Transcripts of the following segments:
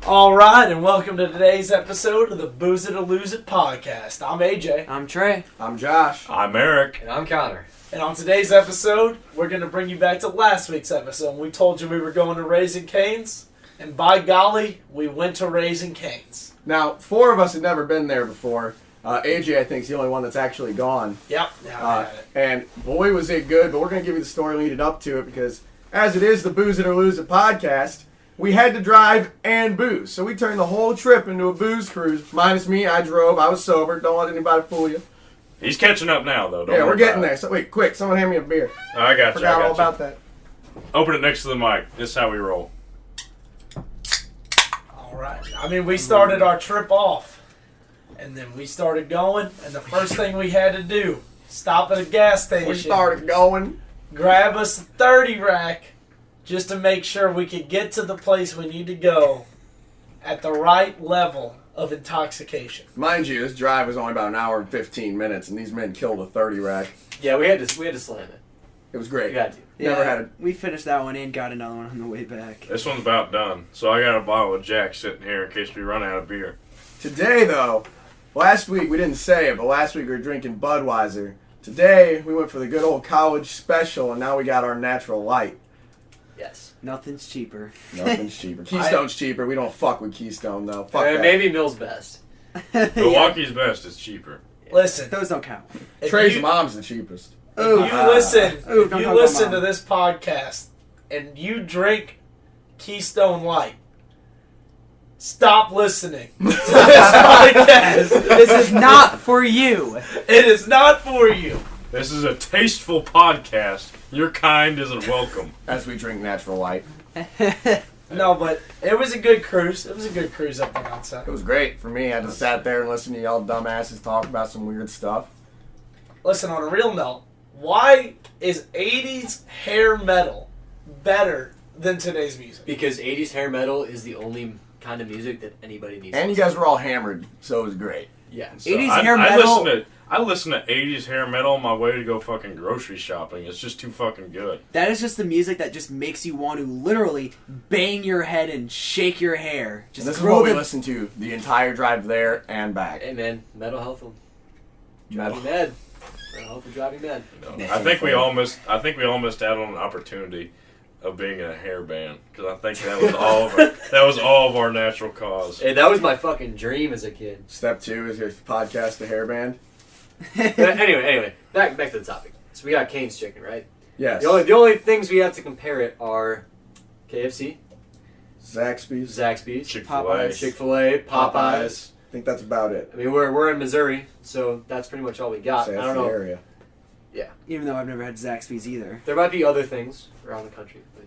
All right, and welcome to today's episode of the Booze It or Lose It podcast. I'm AJ. I'm Trey. I'm Josh. I'm Eric. And I'm Connor. And on today's episode, we're going to bring you back to last week's episode. We told you we were going to Raising Cane's, and by golly, we went to Raising Cane's. Now, 4 of us had never been there before. AJ, I think, is the only one that's actually gone. Yep. And boy, was it good, but we're going to give you the story leading up to it because, as it is the Booze It or Lose It podcast, we had to drive and booze. So we turned the whole trip into a booze cruise. Minus me, I drove. I was sober. Don't let anybody fool you. He's catching up now, though. Don't Yeah, worry we're getting about there. So wait, quick, someone hand me a beer. it. I got you. Forgot I all got about that. you. Open it next to the mic. This is how we roll. All right. I mean, we started our trip off, and then we started going, and the first thing we had to do, stop at a gas station. We started going. Grab us a 30 rack just to make sure we could get to the place we need to go at the right level of intoxication. Mind you, this drive was only about an hour and 15 minutes, and these men killed a 30 rack. Yeah, we had to slam it. It was great. We had to. Never had it. We finished that one and got another one on the way back. This one's about done. So I got a bottle of Jack sitting here in case we run out of beer. Today, though, last week we didn't say it, but last week we were drinking Budweiser. Today, we went for the good old college special, and now we got our natural light. Yes. Nothing's cheaper. Nothing's cheaper. Keystone's cheaper. We don't fuck with Keystone, though. Fuck that. Maybe Mill's best. Milwaukee's best is cheaper. Listen, Those don't count. if Trey's you, mom's the cheapest. if you don't you talk listen about to mom. this podcast and you drink Keystone Light, stop listening to this podcast. This is not for you. It is not for you. This is a tasteful podcast. Your kind isn't welcome. As we drink natural light. No, but it was a good cruise. It was a good cruise up there outside. It was great for me. I just sat there and listened to y'all dumbasses talk about some weird stuff. Listen, on a real note, why is 80s hair metal better than today's music? Because 80s hair metal is the only kind of music that anybody needs. And you guys were all hammered, so it was great. Yeah. So 80s I, hair I metal. listen to 80s hair metal on my way to go fucking grocery shopping. It's just too fucking good. That is just the music that just makes you want to literally bang your head and shake your hair. Just And this is throw what we the- listened to the entire drive there and back. Hey man, mental health will Metal. drive you mad. Mental health will drive you mad. You know, I think we all missed out on an opportunity of being in a hair band because I think that was all of our natural cause. Hey, that was my fucking dream as a kid. Step 2 is your podcast, the hair band. But anyway, back to the topic. So we got Cane's chicken, right? Yes. The only things we have to compare it are KFC, Zaxby's. Zaxby's, Chick-fil-A. Popeyes. Chick-fil-A, Popeyes. I think that's about it. I mean, we're in Missouri, so that's pretty much all we got. Say I that's don't the know. area. Even though I've never had Zaxby's either. There might be other things around the country, but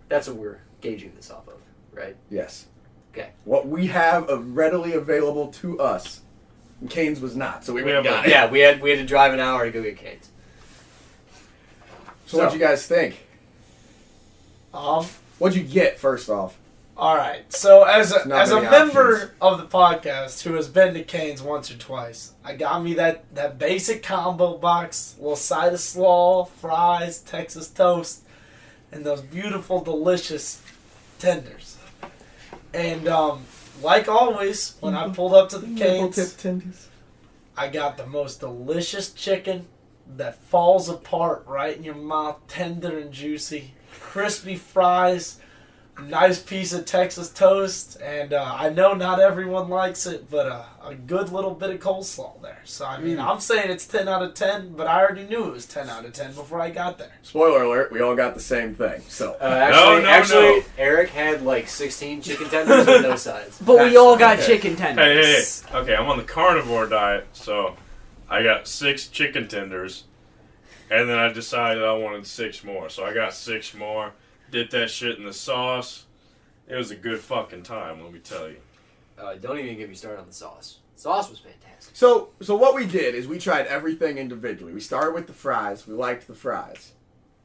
that's what we're gauging this off of, right? Yes. Okay. What we have readily available to us. And Cane's was not, so we went and got it. Yeah, we had to drive an hour to go get Cane's. So what'd you guys think? What'd you get, first off? All right. So as It's not a many member options. of the podcast who has been to Cane's once or twice, I got me that basic combo box, little side of slaw, fries, Texas toast, and those beautiful, delicious tenders. And like always, when I pulled up to the Cane's, I got the most delicious chicken that falls apart right in your mouth, tender and juicy, crispy fries, nice piece of Texas toast, and I know not everyone likes it, but a good little bit of coleslaw there. So, I mean, I'm saying it's 10 out of 10, but I already knew it was 10 out of 10 before I got there. Spoiler alert, we all got the same thing. So Actually, Eric had like 16 chicken tenders with no sides. But we all got okay. chicken tenders. Hey. Okay, I'm on the carnivore diet, so I got 6 chicken tenders, and then I decided I wanted 6 more, so I got 6 more. Did that shit in the sauce. It was a good fucking time, let me tell you. Don't even get me started on the sauce. Sauce was fantastic. So what we did is we tried everything individually. We started with the fries. We liked the fries.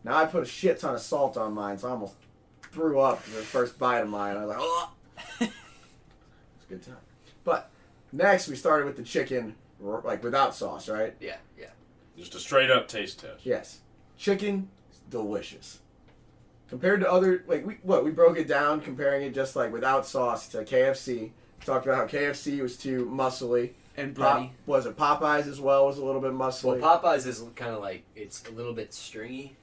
Now I put a shit ton of salt on mine, so I almost threw up the first bite of mine. I was like, oh. It's a good time. But next we started with the chicken, like without sauce, right? Yeah. Just a straight up taste test. Yes. Chicken is delicious. compared to other, like, we broke it down comparing it just, like, without sauce to KFC. Talked about how KFC was too muscly. And bready. Was it Popeyes as well was a little bit muscly? Well, Popeyes is kind of like, it's a little bit stringy,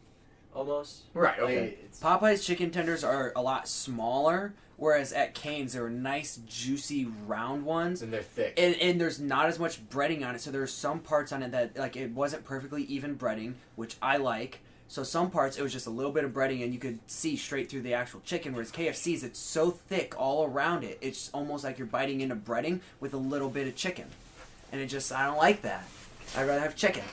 almost. Right, Like, okay. Popeyes chicken tenders are a lot smaller, whereas at Cane's they were nice, juicy, round ones. And they're thick. And there's not as much breading on it, so there's some parts on it that, like, it wasn't perfectly even breading, which I like. So some parts, it was just a little bit of breading, and you could see straight through the actual chicken, whereas KFC's, it's so thick all around it. It's almost like you're biting into breading with a little bit of chicken. And it just, I don't like that. I'd rather have chicken.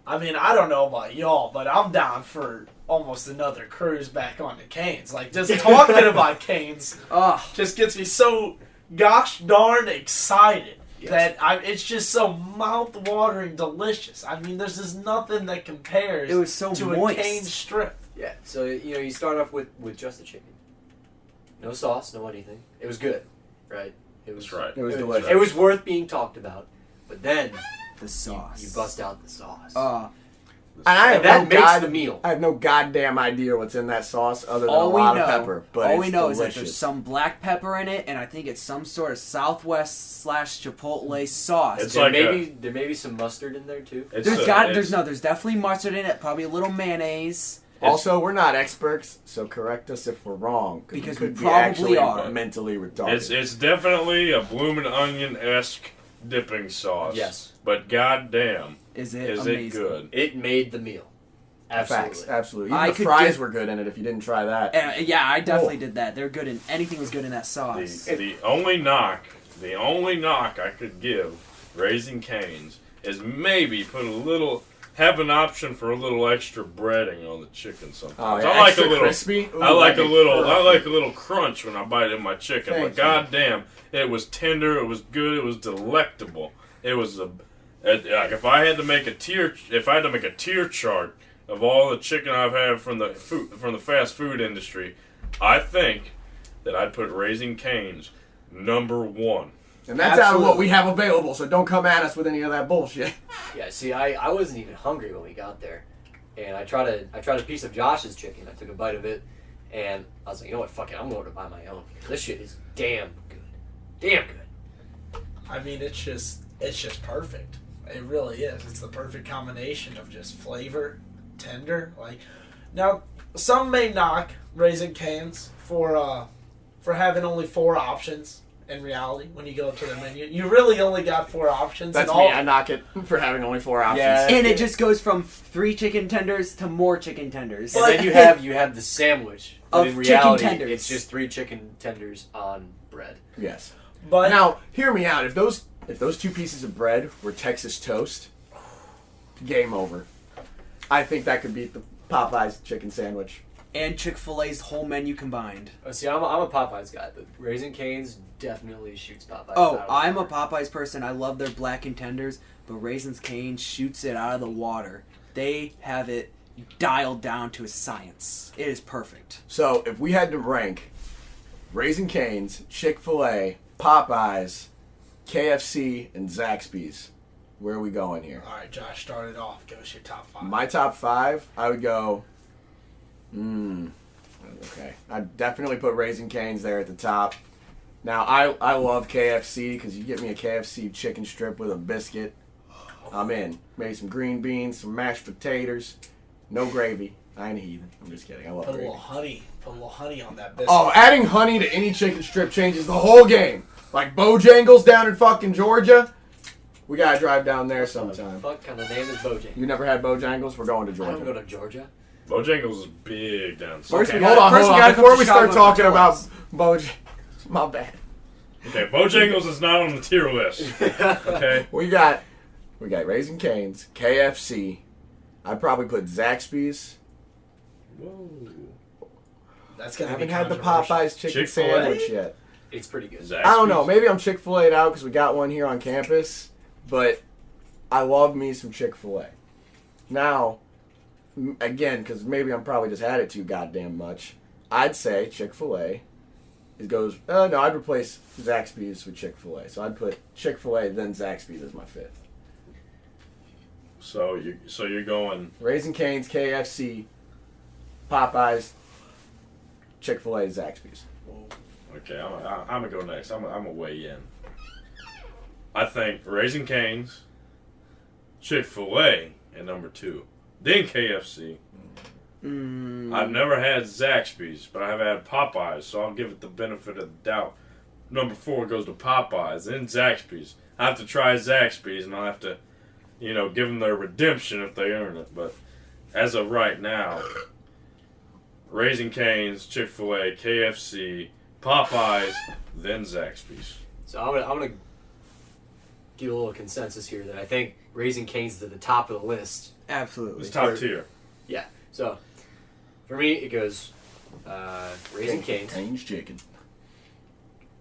I mean, I don't know about y'all, but I'm down for almost another cruise back onto Cane's. Like, just talking about Cane's Ugh. just gets me so gosh darn excited. Yes. It's just so mouth-watering delicious. I mean, there's just nothing that compares It was so to moist. a Cane's strip. Yeah, so, you start off with just the chicken. No sauce, no anything. It was good, right? It was That's right. It was delicious. It was worth being talked about. But then The sauce. you bust out the sauce. And I have that no makes the meal. I have no goddamn idea what's in that sauce other than All a we lot know, of pepper. But all it's we know is that delicious. there's some black pepper in it, and I think it's some sort of Southwest / Chipotle sauce. It's There like there may be some mustard in there too. It's There's definitely mustard in it, probably a little mayonnaise. Also, we're not experts, so correct us if we're wrong. Because we we could be probably actually are. mentally retarded. It's definitely a bloomin' onion-esque dipping sauce. Yes. But goddamn, Is it is amazing? it good? It made the meal. Absolutely. Facts, absolutely. Even I the could fries get- were good in it if you didn't try that. Yeah, I definitely did that. They're good in anything was good in that sauce. The only knock I could give Raising Cane's is maybe have an option for a little extra breading on the chicken sometimes. Oh, yeah, I like extra a little crispy? Ooh, I like a that'd be little crunch when I bite in my chicken. Thank but you. goddamn, it was tender, it was good, it was delectable. It was like if I had to make a tier chart of all the chicken I've had from the fast food industry, I think that I'd put Raising Cane's number 1. And that's out of what Absolutely. we have available, so don't come at us with any of that bullshit. Yeah, see, I wasn't even hungry when we got there. And I tried a piece of Josh's chicken. I took a bite of it, and I was like, you know what, fuck it, I'm going to buy my own. This shit is damn good. Damn good. I mean, it's just perfect. It really is. It's the perfect combination of just flavor, tender. Like, now, some may knock Raising Cane's for having only 4 options. In reality, when you go to the menu, you really only got 4 options. That's and me. all, I knock it for having only 4 options. Yeah. And it just goes from 3 chicken tenders to more chicken tenders. And then you have the sandwich. Of But in chicken reality, tenders. it's just 3 chicken tenders on bread. Yes. But Now, hear me out. If those 2 pieces of bread were Texas toast, game over. I think that could beat the Popeyes chicken sandwich. And Chick-fil-A's whole menu combined. Oh, see, I'm a Popeyes guy, but Raising Cane's definitely shoots Popeyes. Oh, out of the I'm a park. Popeyes person. I love their blackened tenders, but Raisins Cane shoots it out of the water. They have it dialed down to a science. It is perfect. So, if we had to rank Raising Cane's, Chick-fil-A, Popeyes, KFC, and Zaxby's, where are we going here? all right, Josh, start it off. Give us your top 5. My top 5, I would go. Okay. I'd definitely put Raising Cane's there at the top. Now, I love KFC because you get me a KFC chicken strip with a biscuit. I'm in. Maybe some green beans, some mashed potatoes. No gravy. I ain't a heathen. I'm just kidding. I love Put a gravy. little honey. Put a little honey on that biscuit. Oh, adding honey to any chicken strip changes the whole game. Like Bojangles down in fucking Georgia. We gotta drive down there sometime. Fuck kind of name is Bojangles. You never had Bojangles? We're going to I Georgia. don't go to Georgia. Bojangles is big down south. First Okay, we hold gotta- on, first hold we on. gotta come Before to we start Chicago talking for about Bojangles. Bojangles, my bad. Okay, Bojangles is not on the tier list. Okay. We got Raising Cane's, KFC. I'd probably put Zaxby's. Whoa. That's I gonna haven't be had the controversial. Popeyes chicken Chick-fil-A? sandwich yet. It's pretty good. I don't know. Maybe I'm Chick-fil-A'd out because we got one here on campus. But I love me some Chick-fil-A. Now, again, because maybe I'm probably just had it too goddamn much, I'd say Chick-fil-A. No, I'd replace Zaxby's with Chick-fil-A. So I'd put Chick-fil-A, then Zaxby's as my 5th. So you're going Raising Cane's, KFC, Popeyes, Chick-fil-A, Zaxby's. Okay, I'm gonna go next. I'm gonna weigh in. I think Raising Cane's, Chick-fil-A at number 2, then KFC. I've never had Zaxby's, but I have had Popeyes, so I'll give it the benefit of the doubt. Number 4 goes to Popeyes, then Zaxby's. I have to try Zaxby's, and I'll have to, give them their redemption if they earn it. But as of right now, Raising Cane's, Chick-fil-A, KFC, Popeyes, then Zaxby's. So I'm gonna give a little consensus here that I think Raising Cane's is at the top of the list. Absolutely. It's top tier. Yeah. So for me, it goes Raising Cane's, Cane's Chicken.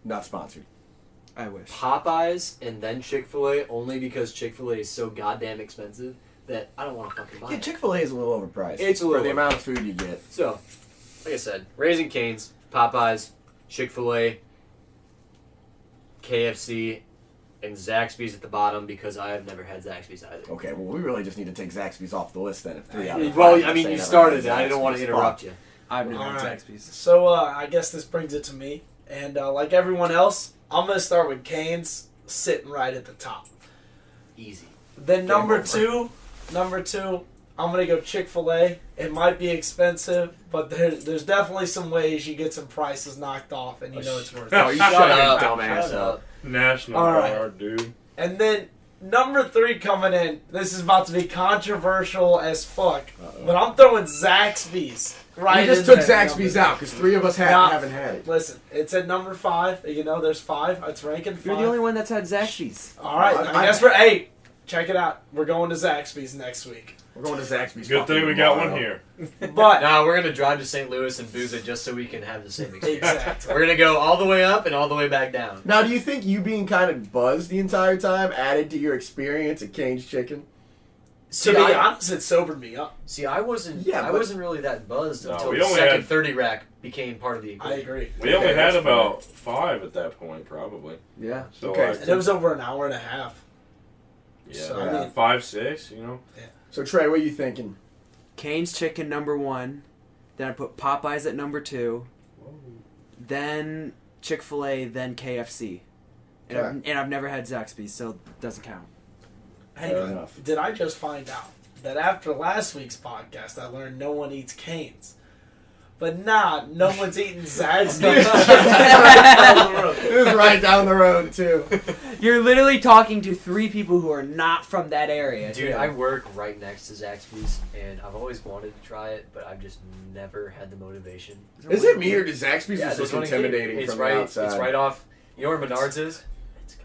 Not sponsored. I wish. Popeyes, and then Chick-fil-A, only because Chick-fil-A is so goddamn expensive that I don't want to fucking buy Yeah, it. Chick-fil-A is a little overpriced. It's a little for the amount of food you get. So, like I said, Raising Cane's, Popeyes, Chick-fil-A, KFC, and Zaxby's at the bottom because I have never had Zaxby's either. Okay, well, we really just need to take Zaxby's off the list then. If 3 out of 5 Well, are I mean, saying you never started had it. I didn't want to Zaxby's. interrupt you. I've never had Alright. Zaxby's. So I guess this brings it to me, and like everyone else, I'm gonna start with Cane's sitting right at the top. Easy. Then number over. two, I'm gonna go Chick-fil-A. It might be expensive, but there's definitely some ways you get some prices knocked off, and you know it's worth Oh, it. you Shut shut up. your dumbass Shut up. up. National All right. guard, dude. And then number 3 coming in. This is about to be controversial as fuck, but I'm throwing Zaxby's right. You just in took there, Zaxby's number out because 3 of us Nah. haven't had it. Listen, it's at number 5. There's 5. It's ranking 5. You're the only one that's had Zaxby's. All right, Well, I guess hey, check it out. We're going to Zaxby's next week. We're going to Zaxby's. Good thing we got one here. But Now we're gonna drive to St. Louis and booze it just so we can have the same experience. exactly. We're gonna go all the way up and all the way back down. Now, do you think you being kind of buzzed the entire time added to your experience at Cane's Chicken? To be honest, it sobered me up. See, I wasn't. Yeah, I but- wasn't really that buzzed No, until we the only second had- 30 rack became part of the I equation. agree. We only Okay, had that's about 5 at that point, probably. Yeah. So, Okay. like, And it was over an hour and a half. yeah, So, I mean- 5, 6, So, Trey, what are you thinking? Cane's Chicken number 1. Then I put Popeyes at number 2. Then Chick-fil-A. Then KFC. And, I've never had Zaxby's, so it doesn't count. Hang Fair on. enough. Did I just find out that after last week's podcast, I learned no one eats Cane's? But no one's eating Zaxby's. It was right down the road, too. You're literally talking to 3 people who are not from that area. Dude, too. I work right next to Zaxby's, and I've always wanted to try it, but I've just never had the motivation. Is it me or does Zaxby's just this look one here, intimidating it's from right, the outside? It's right off. You know where Menards is?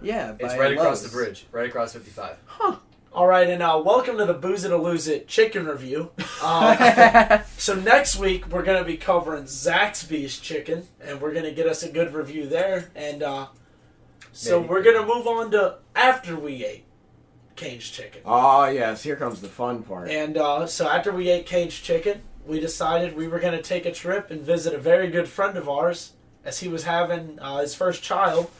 Yeah, It's by right across the Lowe's. bridge, right across 55. All right, and welcome to the Booze It or Lose It chicken review. So next week, we're going to be covering Zaxby's chicken, and we're going to get us a good review there. And so Maybe. we're going to move on to after we ate Cane's chicken. Oh, yes. Here comes the fun part. And so after we ate Cane's chicken, we decided we were going to take a trip and visit a very good friend of ours as he was having his first child.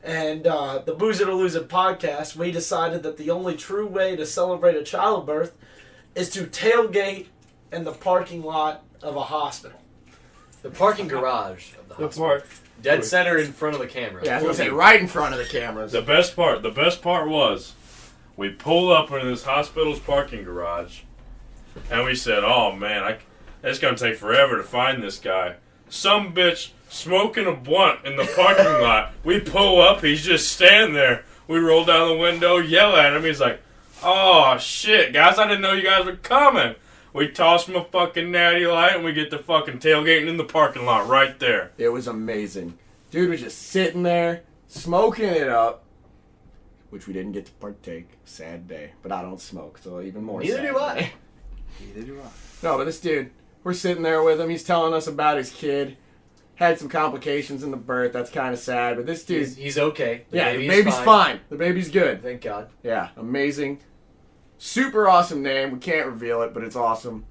And the Booze It or Lose It podcast, we decided that the only true way to celebrate a childbirth is to tailgate in the parking lot of a hospital. The parking garage of the The hospital. part, Dead center in front of the camera. Yeah, I was going to say right in front of the cameras. the best part was, we pulled up into this hospital's parking garage, and we said, "Oh man, it's gonna take forever to find this guy." Some bitch smoking a blunt in the parking lot. We pull up, he's just standing there. We roll down the window, yell at him. He's like, "Oh shit, guys, I didn't know you guys were coming." We toss him a fucking natty light, and we get the fucking tailgating in the parking lot right there. It was amazing. Dude was just sitting there, smoking it up, which we didn't get to partake. Sad day. But I don't smoke, so even more Neither sad do I. day. Neither do I. No, but this dude, we're sitting there with him. He's telling us about his kid. Had some complications in the birth. That's kind of sad. But this dude, He's okay. The yeah, baby the is baby's fine. The baby's good. Thank God. Yeah, amazing. Super awesome name. We can't reveal it, but it's awesome.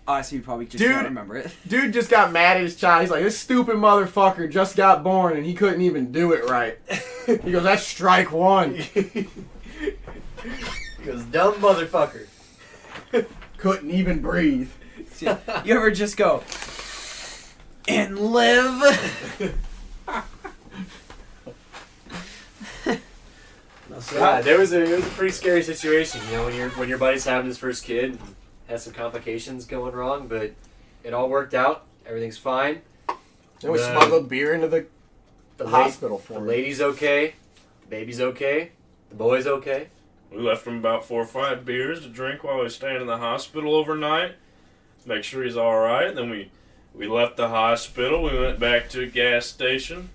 Honestly, you probably just Dude. don't remember it. Dude just got mad at his child. He's like, this stupid motherfucker just got born and he couldn't even do it right. He goes, that's strike one. He goes, dumb motherfucker. Couldn't even breathe. You ever just go and live? Yeah, it was a pretty scary situation, you know, when your buddy's having his first kid and has some complications going wrong, but it all worked out. Everything's fine. Then we smuggled beer into the hospital for The him. lady's okay. The baby's okay. The boy's okay. We left him about 4 or 5 beers to drink while he was staying in the hospital overnight. Make sure he's all right. Then we left the hospital. We went back to a gas station.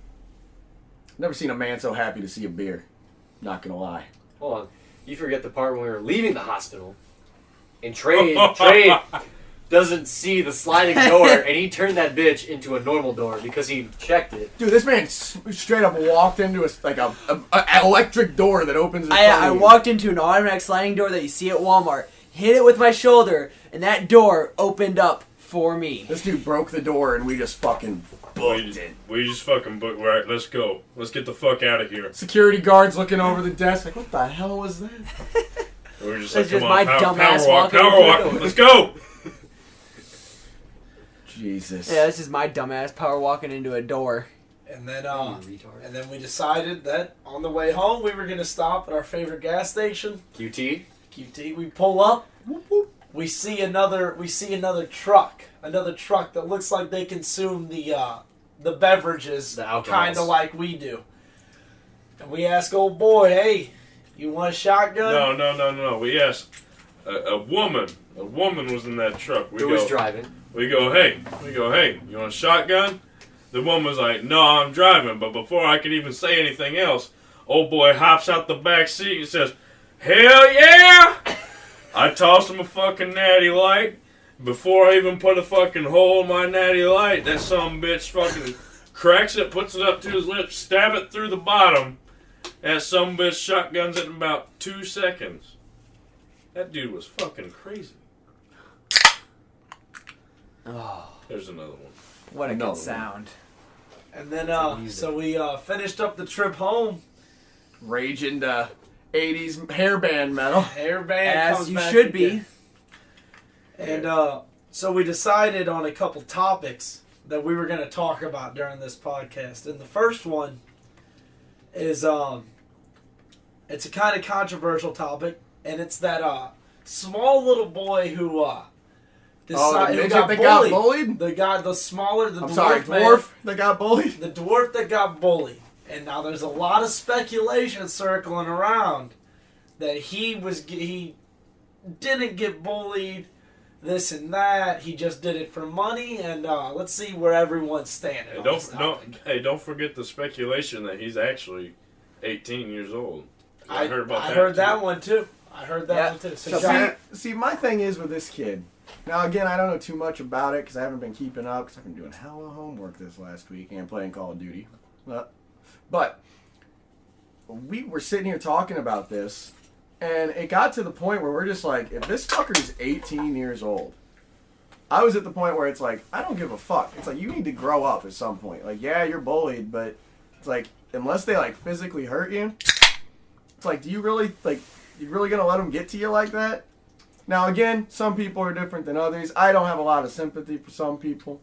Never seen a man so happy to see a beer. Not gonna lie. Hold on. You forget the part when we were leaving the hospital and Trey doesn't see the sliding door and he turned that bitch into a normal door because he checked it. Dude, this man straight up walked into a electric door that opens. I walked into an automatic sliding door that you see at Walmart, hit it with my shoulder, and that door opened up for me. This dude broke the door and we just fucking booked it. We just fucking booked. Right, let's go. Let's get the fuck out of here. Security guards looking over the desk like, what the hell was that? We were just That's like, just come my on, dumb power ass walk, walking power into the walk. door. Let's go. Jesus. Yeah, that's just my dumbass power walking into a door. And then, Retard. and then we decided that on the way home we were gonna stop at our favorite gas station, QT. QT. We pull up, we see another truck that looks like they consume the beverages, The alcohols. kind of like we do. And we ask old boy, hey, you want a shotgun? No. We asked a woman. A woman was in that truck. Who was driving? We go, hey, you want a shotgun? The woman was like, no, I'm driving. But before I could even say anything else, old boy hops out the back seat and says, hell yeah! I tossed him a fucking natty light. Before I even put a fucking hole in my natty light, that some bitch fucking cracks it, puts it up to his lips, stab it through the bottom. That some bitch shotguns it in about 2 seconds. That dude was fucking crazy. Oh, There's another one. what a Another good sound. And then, so we finished up the trip home. Rage into 80s hairband metal. Hairband As comes you back should again. be. And so we decided on a couple topics that we were going to talk about during this podcast. And the first one is it's a kind of controversial topic, and it's that small little boy who The who midget got that bullied. got bullied? The guy, the smaller, the I'm dwarf sorry, man, dwarf that got bullied? the dwarf that got bullied. And now there's a lot of speculation circling around that he didn't get bullied, this and that. He just did it for money, and let's see where everyone's standing. Hey, on this topic. don't forget the speculation that he's actually 18 years old. I heard about that. I heard too. that one too. I heard that Yeah. one too. So So John, See, my thing is with this kid. Now, again, I don't know too much about it because I haven't been keeping up because I've been doing hella homework this last week and playing Call of Duty. But we were sitting here talking about this, and it got to the point where we're just like, if this fucker's 18 years old, I was at the point where it's like, I don't give a fuck. It's like, you need to grow up at some point. Like, yeah, you're bullied, but it's like, unless they, like, physically hurt you, it's like, you really gonna let them get to you like that? Now, again, some people are different than others. I don't have a lot of sympathy for some people.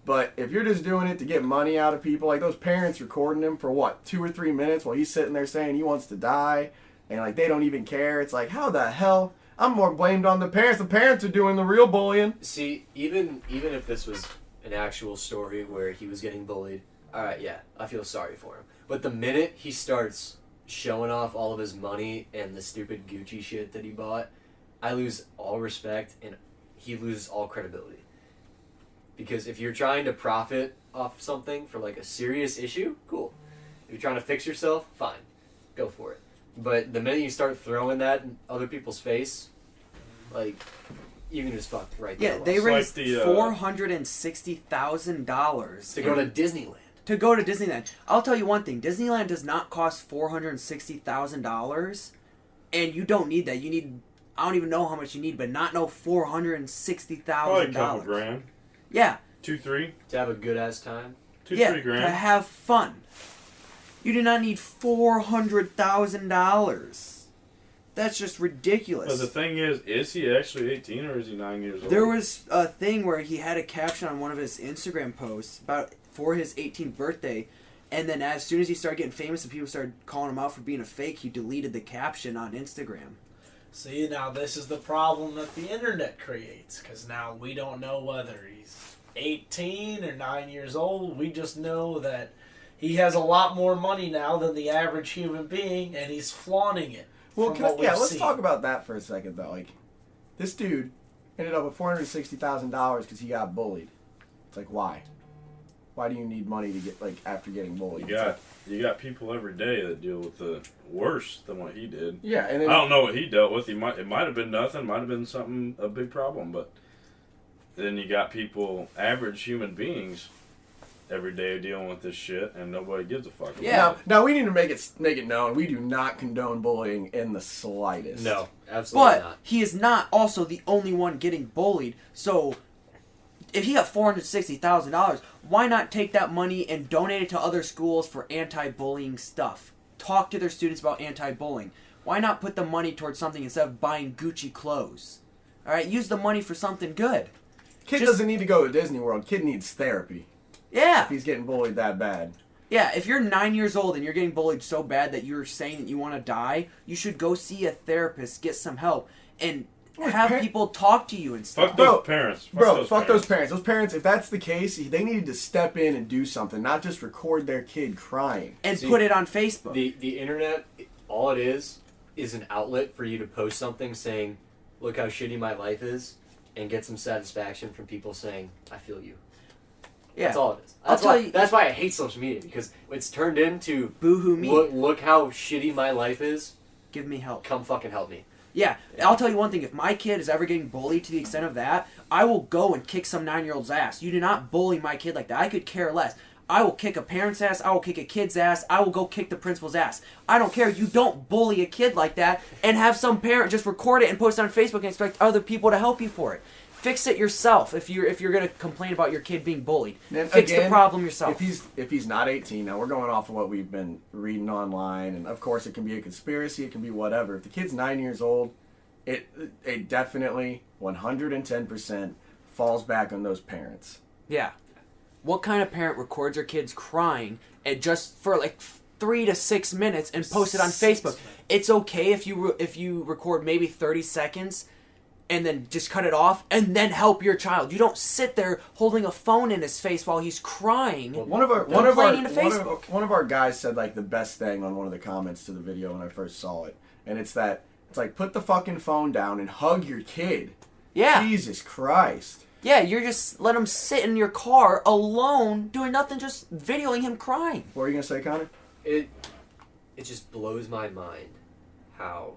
But if you're just doing it to get money out of people, like those parents recording him for what, 2 or 3 minutes while he's sitting there saying he wants to die, and like they don't even care. It's like, how the hell? I'm more blamed on the parents. The parents are doing the real bullying. See, even if this was an actual story where he was getting bullied, all right, yeah, I feel sorry for him. But the minute he starts showing off all of his money and the stupid Gucci shit that he bought, I lose all respect and he loses all credibility. Because if you're trying to profit off something for like a serious issue, cool. If you're trying to fix yourself, fine. Go for it. But the minute you start throwing that in other people's face, like, you can just fuck right there. Yeah, they like raised the, $460,000 to go to Disneyland. to go to Disneyland. I'll tell you one thing: Disneyland does not cost $460,000, and you don't need that. You need, I don't even know how much you need, but not no $460,000. Probably a couple grand. Yeah, 2, 3. To have a good ass time. 2, yeah, 3 to grand. have fun. You do not need $400,000. That's just ridiculous. But the thing is he actually 18 or is he 9 years old? There was a thing where he had a caption on one of his Instagram posts for his 18th birthday, and then as soon as he started getting famous and people started calling him out for being a fake, he deleted the caption on Instagram. See, now this is the problem that the internet creates, because now we don't know whether he's 18 or 9 years old. We just know that he has a lot more money now than the average human being, and he's flaunting it. Well, let's seen. talk about that for a second, though. Like, this dude ended up with $460,000 because he got bullied. It's like, why? Why do you need money to get, like, after getting bullied? You got people every day that deal with the worse than what he did. Yeah, and then, I don't know what he dealt with. It might have been nothing, might have been a big problem, but then you got people, average human beings, every day dealing with this shit, and nobody gives a fuck about Yeah. it. Now we need to make it known we do not condone bullying in the slightest. No, absolutely But not. he is not also the only one getting bullied. So if he got $460,000, why not take that money and donate it to other schools for anti-bullying stuff? Talk to their students about anti-bullying. Why not put the money towards something instead of buying Gucci clothes? All right, use the money for something good. Kid Just- doesn't need to go to Disney World. Kid needs therapy. Yeah. If he's getting bullied that bad. Yeah, if you're 9 years old and you're getting bullied so bad that you're saying that you want to die, you should go see a therapist, get some help, and have people talk to you and stuff. Fuck those parents. Fuck those parents. Those parents, if that's the case, they needed to step in and do something, not just record their kid crying. And See, put it on Facebook. The internet, all it is an outlet for you to post something saying, look how shitty my life is, and get some satisfaction from people saying, I feel you. Yeah. That's all it is. I'll tell you- That's why I hate social media, because it's turned into, Boo-hoo me. look how shitty my life is, Give me help. come fucking help me. Yeah, I'll tell you one thing. If my kid is ever getting bullied to the extent of that, I will go and kick some 9-year-old's ass. You do not bully my kid like that. I could care less. I will kick a parent's ass. I will kick a kid's ass. I will go kick the principal's ass. I don't care. You don't bully a kid like that and have some parent just record it and post it on Facebook and expect other people to help you for it. Fix it yourself if you're gonna complain about your kid being bullied. And Fix again, the problem yourself. If he's not 18, now we're going off of what we've been reading online, and of course it can be a conspiracy, it can be whatever. If the kid's 9 years old, it definitely 110% falls back on those parents. Yeah. What kind of parent records their kids crying and just for like 3 to 6 minutes and post it on 6 Facebook? minutes. It's okay if you record maybe 30 seconds and then just cut it off and then help your child. You don't sit there holding a phone in his face while he's crying. One of our Complaining to Facebook. one of our guys said like the best thing on one of the comments to the video when I first saw it, and it's like put the fucking phone down and hug your kid. Yeah. Jesus Christ. Yeah, you're just let him sit in your car alone doing nothing, just videoing him crying. What were you gonna say, Connor? It just blows my mind how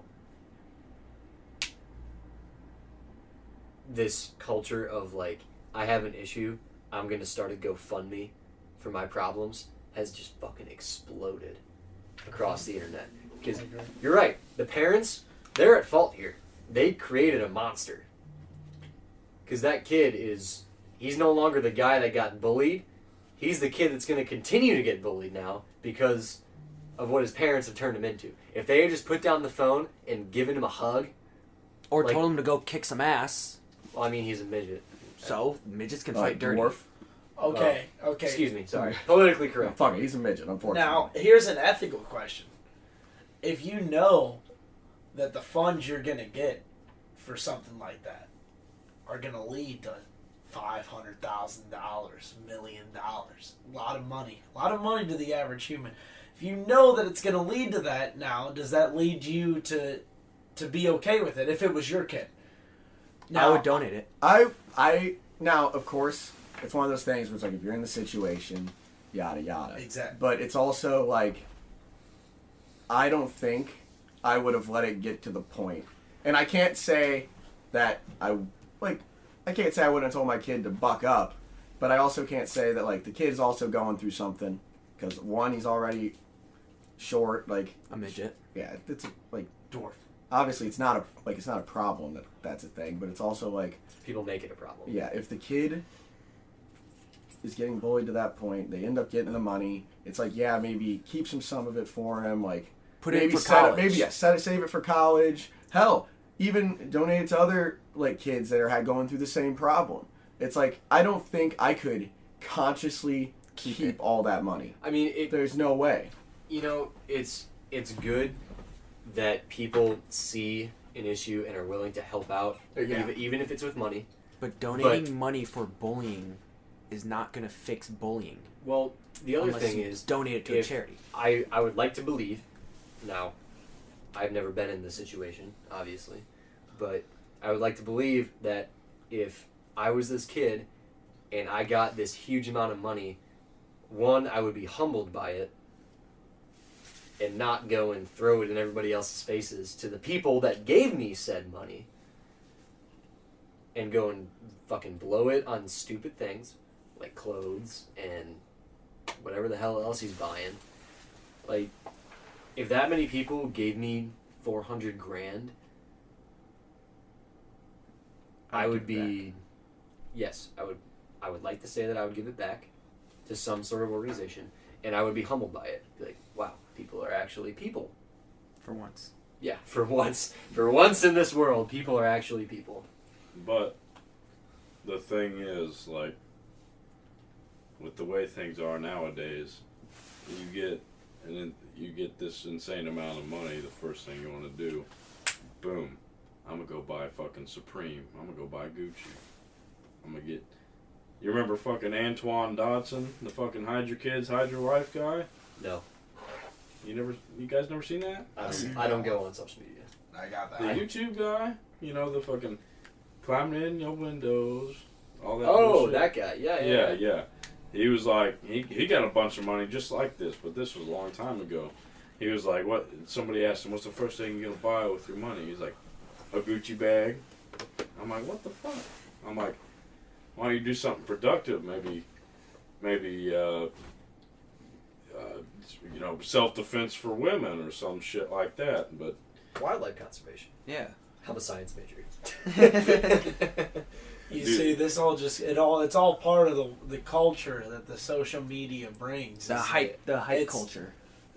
this culture of like, I have an issue, I'm gonna start a GoFundMe for my problems has just fucking exploded across the internet. Because you're right, the parents, they're at fault here. They created a monster. Because that kid he's no longer the guy that got bullied. He's the kid that's going to continue to get bullied now because of what his parents have turned him into. If they had just put down the phone and given him a hug, Or Like- told him to go kick some ass. well, I mean, he's a midget. So, midgets can fight dirty. Dwarf. Okay. Excuse me, sorry. Politically Oh, correct. fuck it, he's a midget, unfortunately. Now, here's an ethical question. If you know that the funds you're going to get for something like that are going to lead to $500,000, $1 million, a lot of money to the average human. If you know that it's going to lead to that now, does that lead you to be okay with it if it was your kid? I would donate it. I now, of course, it's one of those things where it's like if you're in the situation, yada yada. Exactly. But it's also like I don't think I would have let it get to the point. And I can't say that I can't say I wouldn't have told my kid to buck up, but I also can't say that like the kid's also going through something because one, he's already short, like A midget. yeah, it's like Dwarf. obviously it's not a problem that's a thing, but it's also like People make it a problem. yeah, if the kid is getting bullied to that point, they end up getting the money. It's like, yeah, maybe keep some of it for him, like Put it in for save college. save it for college. Hell, even donate it to other like kids that are going through the same problem. It's like I don't think I could consciously keep all that money. I mean, There's no way. You know, it's good that people see an issue and are willing to help out, even if it's with money. But donating money for bullying is not going to fix bullying. Well, the other unless thing you is, donate it to a charity. I would like to believe, now, I've never been in this situation, obviously, but I would like to believe that if I was this kid and I got this huge amount of money, one, I would be humbled by it and not go and throw it in everybody else's faces to the people that gave me said money and go and fucking blow it on stupid things like clothes and whatever the hell else he's buying. Like, if that many people gave me $400,000, I would be, yes, I would like to say that I would give it back to some sort of organization, and I would be humbled by it. Be like, wow, people are actually people. For once. Yeah, for once in this world, people are actually people. But the thing is, like, with the way things are nowadays, you get this insane amount of money. The first thing you want to do, boom, I'm gonna go buy fucking Supreme. I'm gonna go buy Gucci. I'm gonna get. You remember fucking Antoine Dodson, the fucking hide your kids, hide your wife guy? No, You guys never seen that? I don't go on social media. I got The that. YouTube guy, the fucking climbing in your windows, all that. Oh, bullshit. that guy. Yeah. He was like, he got a bunch of money just like this, but this was a long time ago. He was like, what? Somebody asked him, what's the first thing you're gonna buy with your money? He's like, a Gucci bag. I'm like, what the fuck? I'm like, why don't you do something productive? Maybe, self-defense for women or some shit like that. But Wildlife conservation. Yeah. I'm a science major. You see, this all it's all part of the culture that the social media brings. The hype culture.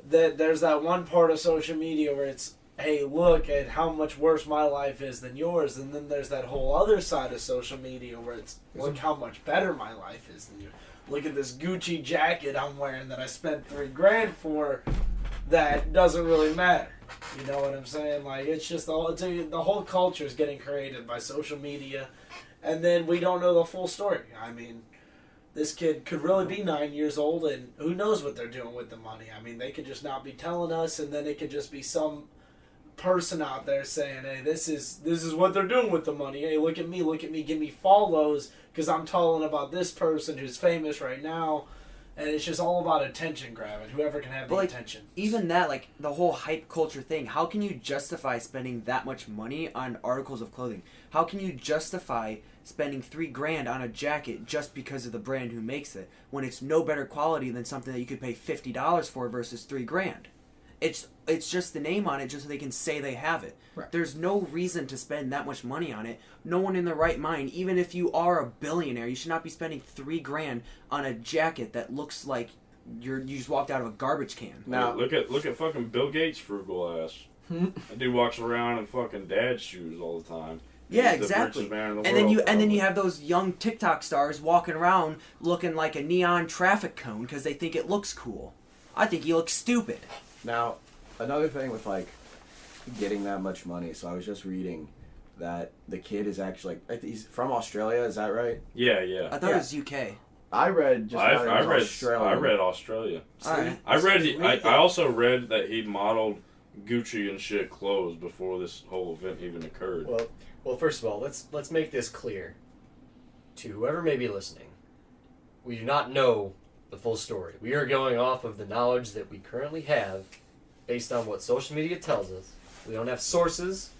There's that one part of social media where it's, hey, look at how much worse my life is than yours, and then there's that whole other side of social media where it's, look how much better my life is than yours. Look at this Gucci jacket I'm wearing that I spent $3,000 for. That doesn't really matter. You know what I'm saying? Like, it's just the whole culture is getting created by social media, and then we don't know the full story. I mean, this kid could really be 9 years old, and who knows what they're doing with the money. I mean, they could just not be telling us, and then it could just be some person out there saying, hey, this is what they're doing with the money. Hey, look at me, give me follows because I'm telling about this person who's famous right now. And it's just all about attention grabbing. Whoever can have the attention. Even that, like, the whole hype culture thing, how can you justify spending that much money on articles of clothing? How can you justify spending $3,000 on a jacket just because of the brand who makes it, when it's no better quality than something that you could pay $50 for versus $3,000? It's just the name on it just so they can say they have it. Right. There's no reason to spend that much money on it. No one in their right mind, even if you are a billionaire, you should not be spending $3,000 on a jacket that looks like you just walked out of a garbage can. Now look at fucking Bill Gates' frugal ass. That dude walks around in fucking dad's shoes all the time. Yeah, He's the exactly. richest man in the And world, then you have those young TikTok stars walking around looking like a neon traffic cone because they think it looks cool. I think he looks stupid. Now, another thing with like getting that much money. So I was just reading that the kid is actually he's from Australia. Is that right? Yeah. I thought it was UK. I read just now I it was Australia. read Australia. Alright. I also read that he modeled Gucci and shit clothes before this whole event even occurred. Well, first of all, let's make this clear to whoever may be listening. We do not know the full story. We are going off of the knowledge that we currently have based on what social media tells us. We don't have sources.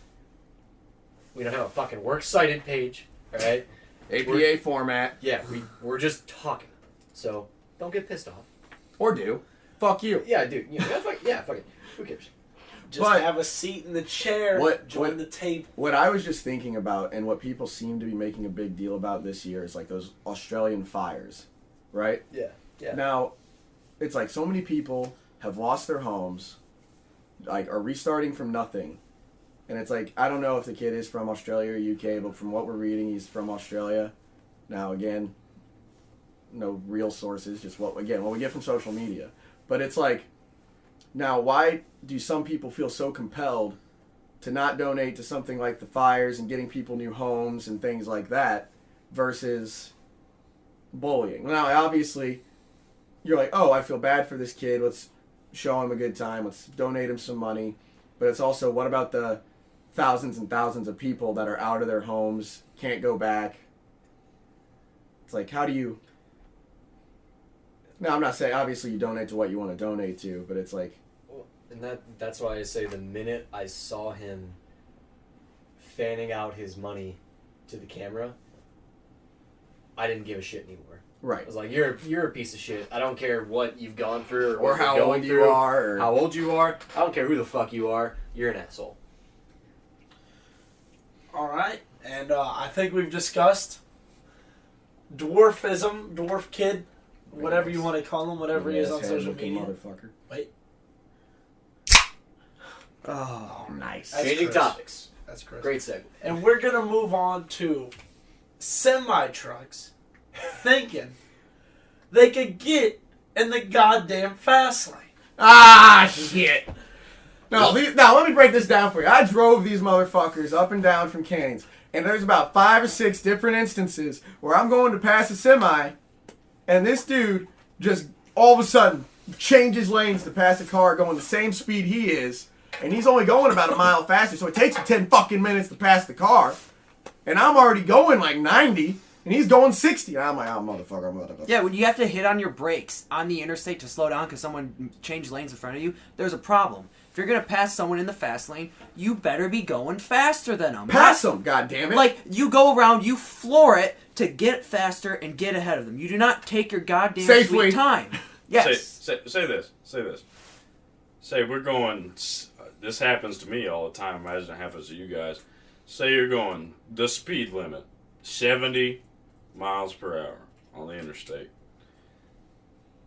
We don't have a fucking works cited page, alright? APA format. Yeah, we're just talking. So, don't get pissed off. Or do. Fuck you. Yeah, dude. Fuck it. Who cares? Just But- have a seat in the chair. Join the table. What I was just thinking about, and what people seem to be making a big deal about this year, is like those Australian fires, right? Yeah. Now, it's like so many people have lost their homes, like are restarting from nothing. And it's like, I don't know if the kid is from Australia or UK, but from what we're reading, he's from Australia. Now, again, no real sources, just what we get from social media. But it's like, now, why do some people feel so compelled to not donate to something like the fires and getting people new homes and things like that versus bullying? Now, obviously, you're like, oh, I feel bad for this kid. Let's show him a good time. Let's donate him some money. But it's also, what about the thousands and thousands of people that are out of their homes, can't go back? It's like, how do you... Now, I'm not saying, obviously, you donate to what you want to donate to, but it's like... And that's why I say the minute I saw him fanning out his money to the camera, I didn't give a shit anymore. Right. I was like, you're a piece of shit. I don't care what you've gone through Or what how you're old going you through, are. Or... how old you are. I don't care who the fuck you are. You're an asshole. All right, and I think we've discussed dwarfism, dwarf kid, whatever you want to call him, whatever he is on social media. Motherfucker. Wait. Oh, nice. That's Changing Chris. topics. That's Chris. Great segue. And we're going to move on to semi-trucks thinking they could get in the goddamn fast lane. Ah, shit. Now, let me break this down for you. I drove these motherfuckers up and down from Canes, and there's about 5 or 6 different instances where I'm going to pass a semi, and this dude just all of a sudden changes lanes to pass a car going the same speed he is, and he's only going about a mile faster, so it takes him 10 fucking minutes to pass the car, and I'm already going like 90, and he's going 60, and I'm like, oh, motherfucker. yeah, when you have to hit on your brakes on the interstate to slow down because someone changed lanes in front of you, there's a problem. If you're going to pass someone in the fast lane, you better be going faster than them. Pass them, goddammit. Like, you go around, you floor it to get faster and get ahead of them. You do not take your goddamn Safely. sweet time. Yes. Say this. Say we're going. This happens to me all the time. Imagine it happens to you guys. Say you're going the speed limit, 70 miles per hour on the interstate.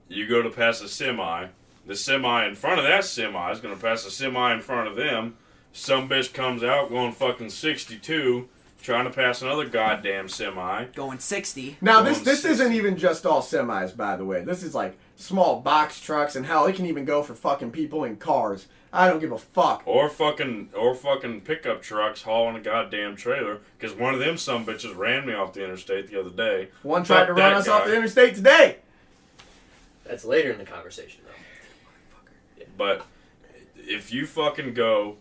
You go to pass a semi. The semi in front of that semi is going to pass a semi in front of them. Some bitch comes out going fucking 62, trying to pass another goddamn semi. Going 60. Now, Going this 60. isn't even just all semis, by the way. This is like small box trucks, and hell, it can even go for fucking people in cars. I don't give a fuck. Or fucking pickup trucks hauling a goddamn trailer. Because one of them some bitches ran me off the interstate the other day. One tried Fuck to run that us off guy. the interstate today. That's later in the conversation, though. But if you fucking go,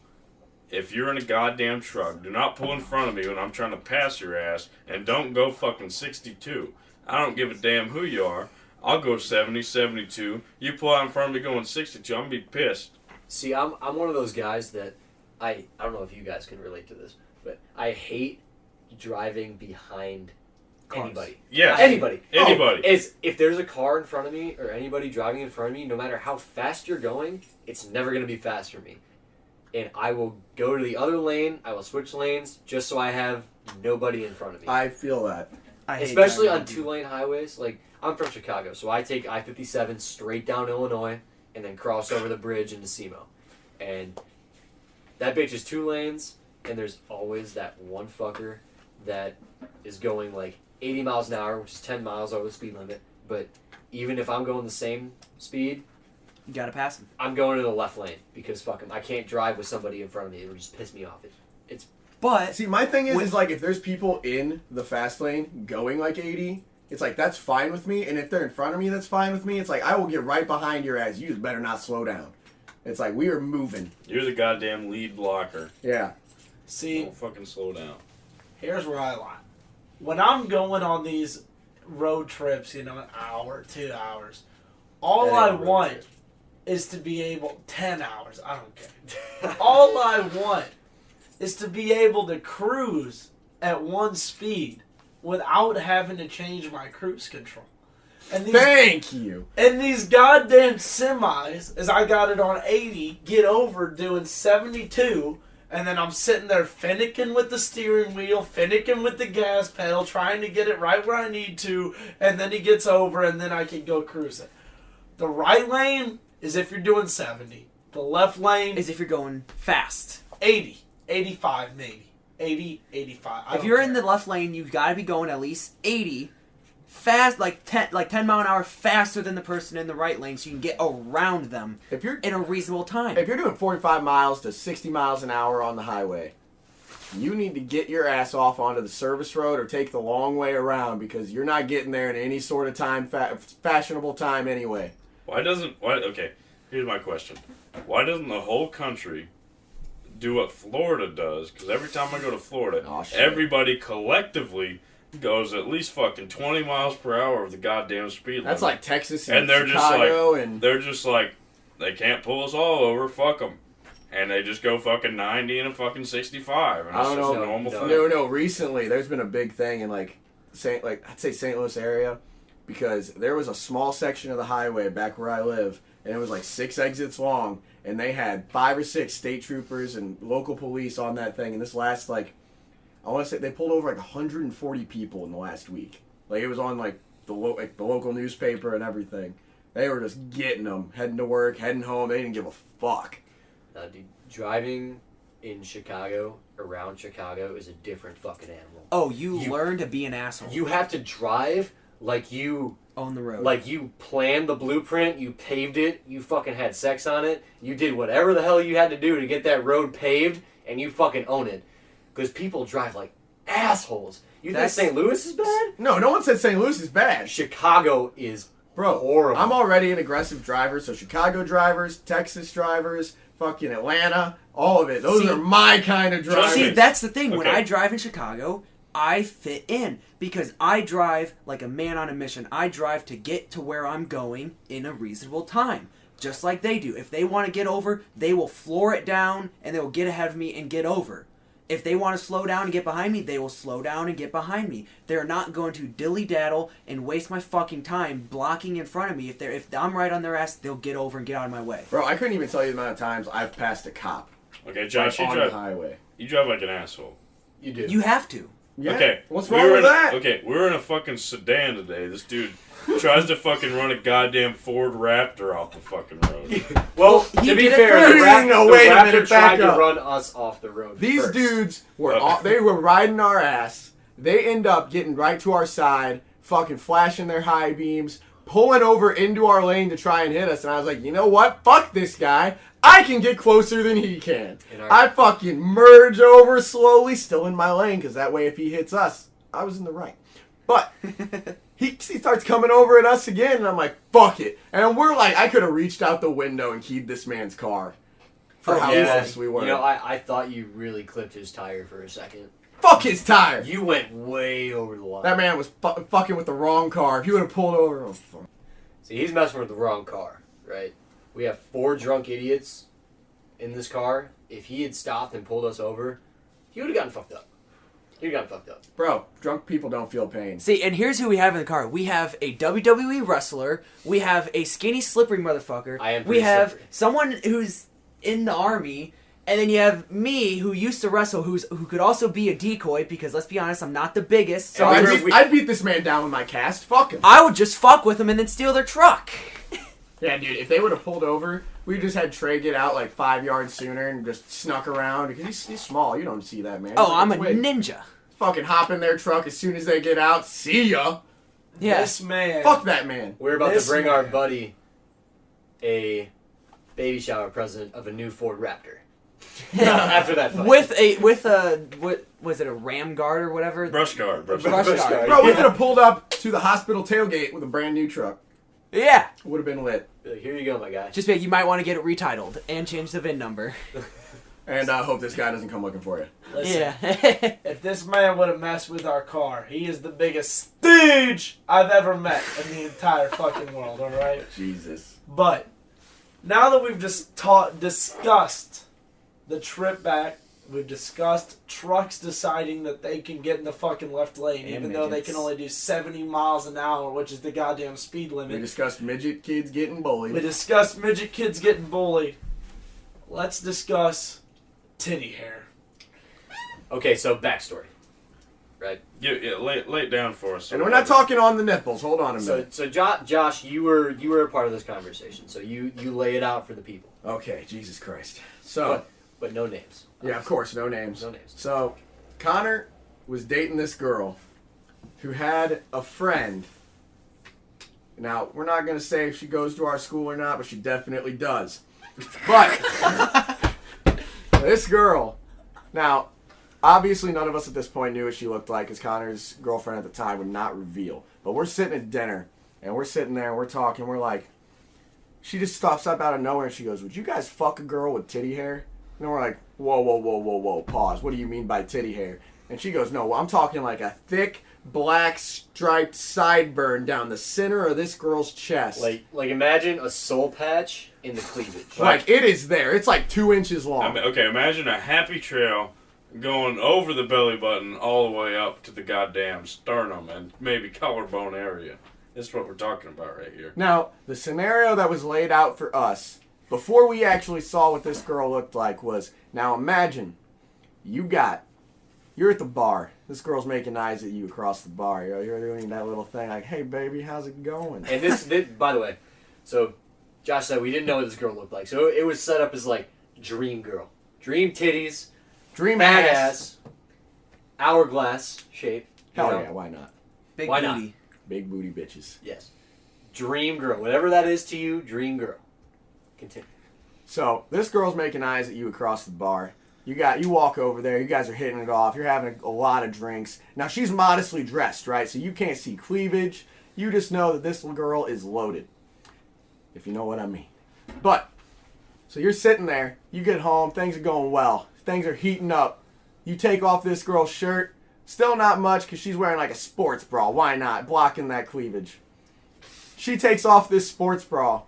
if you're in a goddamn truck, do not pull in front of me when I'm trying to pass your ass, and don't go fucking 62. I don't give a damn who you are. I'll go 70, 72. You pull out in front of me going 62, I'm gonna be pissed. See, I'm one of those guys that I don't know if you guys can relate to this, but I hate driving behind Cars. anybody. Yes. Anybody. Anybody. Is if there's a car in front of me or anybody driving in front of me, no matter how fast you're going, it's never going to be fast for me. And I will go to the other lane, I will switch lanes just so I have nobody in front of me. I feel that. I hate Especially driving on 2-lane highways. Like, I'm from Chicago, so I take I-57 straight down Illinois and then cross over the bridge into SEMO. And that bitch is 2 lanes, and there's always that one fucker that is going like 80 miles an hour, which is 10 miles over the speed limit. But even if I'm going the same speed, You gotta pass them. I'm going to the left lane because fuck 'em. I can't drive with somebody in front of me. It would just piss me off. It's But See, my thing is like if there's people in the fast lane going like 80, it's like that's fine with me. And if they're in front of me, that's fine with me. It's like I will get right behind your ass. You just better not slow down. It's like we are moving. You're the goddamn lead blocker. Yeah. See, Don't fucking slow down. here's where I lie. When I'm going on these road trips, an hour, 2 hours, all That I ain't a road want trip. is to be able 10 hours. I don't care. All I want is to be able to cruise at one speed without having to change my cruise control. And these, Thank you. and these goddamn semis, as I got it on 80, get over doing 72, and then I'm sitting there finicking with the steering wheel, finicking with the gas pedal, trying to get it right where I need to, and then he gets over, and then I can go cruising. The right lane is if you're doing 70. The left lane is if you're going fast. 80, 85 maybe. 80, 85. If you're in the left lane, you've got to be going at least 80 fast, like 10 mile an hour faster than the person in the right lane, so you can get around them If you're in a reasonable time. If you're doing 45 miles to 60 miles an hour on the highway, you need to get your ass off onto the service road or take the long way around because you're not getting there in any sort of time, fashionable time anyway. Okay, here's my question. Why doesn't the whole country do what Florida does? Because every time I go to Florida, everybody collectively goes at least fucking 20 miles per hour of the goddamn speed limit. That's like Texas and they're Chicago just like, they're just like, they can't pull us all over, fuck them. And they just go fucking 90 and a fucking 65. And I don't know. A normal thing. No. Recently, there's been a big thing in I'd say St. Louis area, because there was a small section of the highway back where I live, and it was like 6 exits long, and they had 5 or 6 state troopers and local police on that thing. And this last I want to say they pulled over like 140 people in the last week. Like it was on the local newspaper and everything. They were just getting them, heading to work, heading home. They didn't give a fuck. Dude, driving in Chicago, around Chicago, is a different fucking animal. Oh, you learn to be an asshole. You have to drive like you own the road. Like you planned the blueprint, you paved it, you fucking had sex on it, you did whatever the hell you had to do to get that road paved, and you fucking own it. Because people drive like assholes. You think St. Louis is bad? No one said St. Louis is bad. Chicago is horrible. I'm already an aggressive driver, so Chicago drivers, Texas drivers, fucking Atlanta, all of it. Those are my kind of drivers. See, that's the thing. Okay. When I drive in Chicago, I fit in because I drive like a man on a mission. I drive to get to where I'm going in a reasonable time, just like they do. If they want to get over, they will floor it down and they will get ahead of me and get over. If they want to slow down and get behind me, they will slow down and get behind me. They're not going to dilly-daddle and waste my fucking time blocking in front of me. If I'm right on their ass, they'll get over and get out of my way. Bro, I couldn't even tell you the amount of times I've passed a cop. Okay, Josh, on the highway. You drive like an asshole. You do. You have to. Yeah. Okay. What's wrong with that? Okay, we were in a fucking sedan today. This dude tries to fucking run a goddamn Ford Raptor off the fucking road. Well, to be fair, the Raptor tried to run us off the road. These dudes were they were riding our ass. They end up getting right to our side, fucking flashing their high beams, pulling over into our lane to try and hit us. And I was like, you know what? Fuck this guy. I can get closer than he can. I fucking merge over slowly, still in my lane, because that way if he hits us, I was in the right. But he starts coming over at us again, and I'm like, fuck it. And we're like, I could have reached out the window and keyed this man's car for how close we were. You know, I thought you really clipped his tire for a second. Fuck his tire. You went way over the line. That man was fucking with the wrong car. If he would have pulled over, oh, fuck. See, he's messing with the wrong car, right? We have 4 drunk idiots in this car. If he had stopped and pulled us over, he would have gotten fucked up. Bro, drunk people don't feel pain. See, and here's who we have in the car. We have a WWE wrestler. We have a skinny, slippery motherfucker. We have slippery. Someone who's in the army. And then you have me, who used to wrestle, who could also be a decoy, because let's be honest, I'm not the biggest. So I'd beat this man down with my cast. Fuck him. I would just fuck with him and then steal their truck. Yeah, dude, if they would have pulled over, we just had Trey get out like 5 yards sooner and just snuck around, because he's small. You don't see that, man. Oh, I'm a ninja. Fucking hop in their truck as soon as they get out. See ya. Yeah. This man. Fuck that man. We're about to bring our buddy a baby shower present of a new Ford Raptor. After that fight. With what was it, a ram guard or whatever? Brush guard. Brush guard. Bro, we could have pulled up to the hospital tailgate with a brand new truck. Yeah. Would have been lit. Here you go, my guy. Just you might want to get it retitled and change the VIN number. And I hope this guy doesn't come looking for you. Listen, yeah. if this man would have messed with our car, he is the biggest stooge I've ever met in the entire fucking world, alright? Jesus. But, now that we've just discussed the trip back, we've discussed trucks deciding that they can get in the fucking left lane, and even though they can only do 70 miles an hour, which is the goddamn speed limit. We discussed midget kids getting bullied. We discussed midget kids getting bullied. Let's discuss titty hair. Okay, so backstory. right? Yeah, lay it down for us. And we're not talking on the nipples. Hold on a minute. So Josh, you were a part of this conversation. So you lay it out for the people. Okay, Jesus Christ. So, but no names. yeah, of course, no names. No names. So, Connor was dating this girl who had a friend. Now, we're not going to say if she goes to our school or not, but she definitely does. But, this girl, now, obviously none of us at this point knew what she looked like because Connor's girlfriend at the time would not reveal. But we're sitting at dinner, and we're sitting there, and we're talking, we're like, she just stops up out of nowhere, and she goes, would you guys fuck a girl with titty hair? And we're like, whoa, pause. What do you mean by titty hair? And she goes, no, I'm talking like a thick, black, striped sideburn down the center of this girl's chest. Like imagine a soul patch in the cleavage. Like, it is there. It's like 2 inches long. Okay, imagine a happy trail going over the belly button all the way up to the goddamn sternum and maybe collarbone area. That's what we're talking about right here. Now, the scenario that was laid out for us before we actually saw what this girl looked like was, now imagine you're at the bar. This girl's making eyes at you across the bar. You're doing that little thing like, hey, baby, how's it going? And this by the way, so Josh said we didn't know what this girl looked like. So it was set up as like dream girl. Dream titties, Dream fat ass. ass, hourglass shape. you Hell know? yeah, why not? Big Why not? booty. Big booty bitches. Yes. Dream girl. Whatever that is to you, dream girl. Continue. So, this girl's making eyes at you across the bar. You walk over there, you guys are hitting it off, you're having a lot of drinks. Now, she's modestly dressed, right? So you can't see cleavage. You just know that this girl is loaded. If you know what I mean. But, so you're sitting there, you get home, things are going well. Things are heating up. You take off this girl's shirt. Still not much because she's wearing like a sports bra. Why not? Blocking that cleavage. She takes off this sports bra.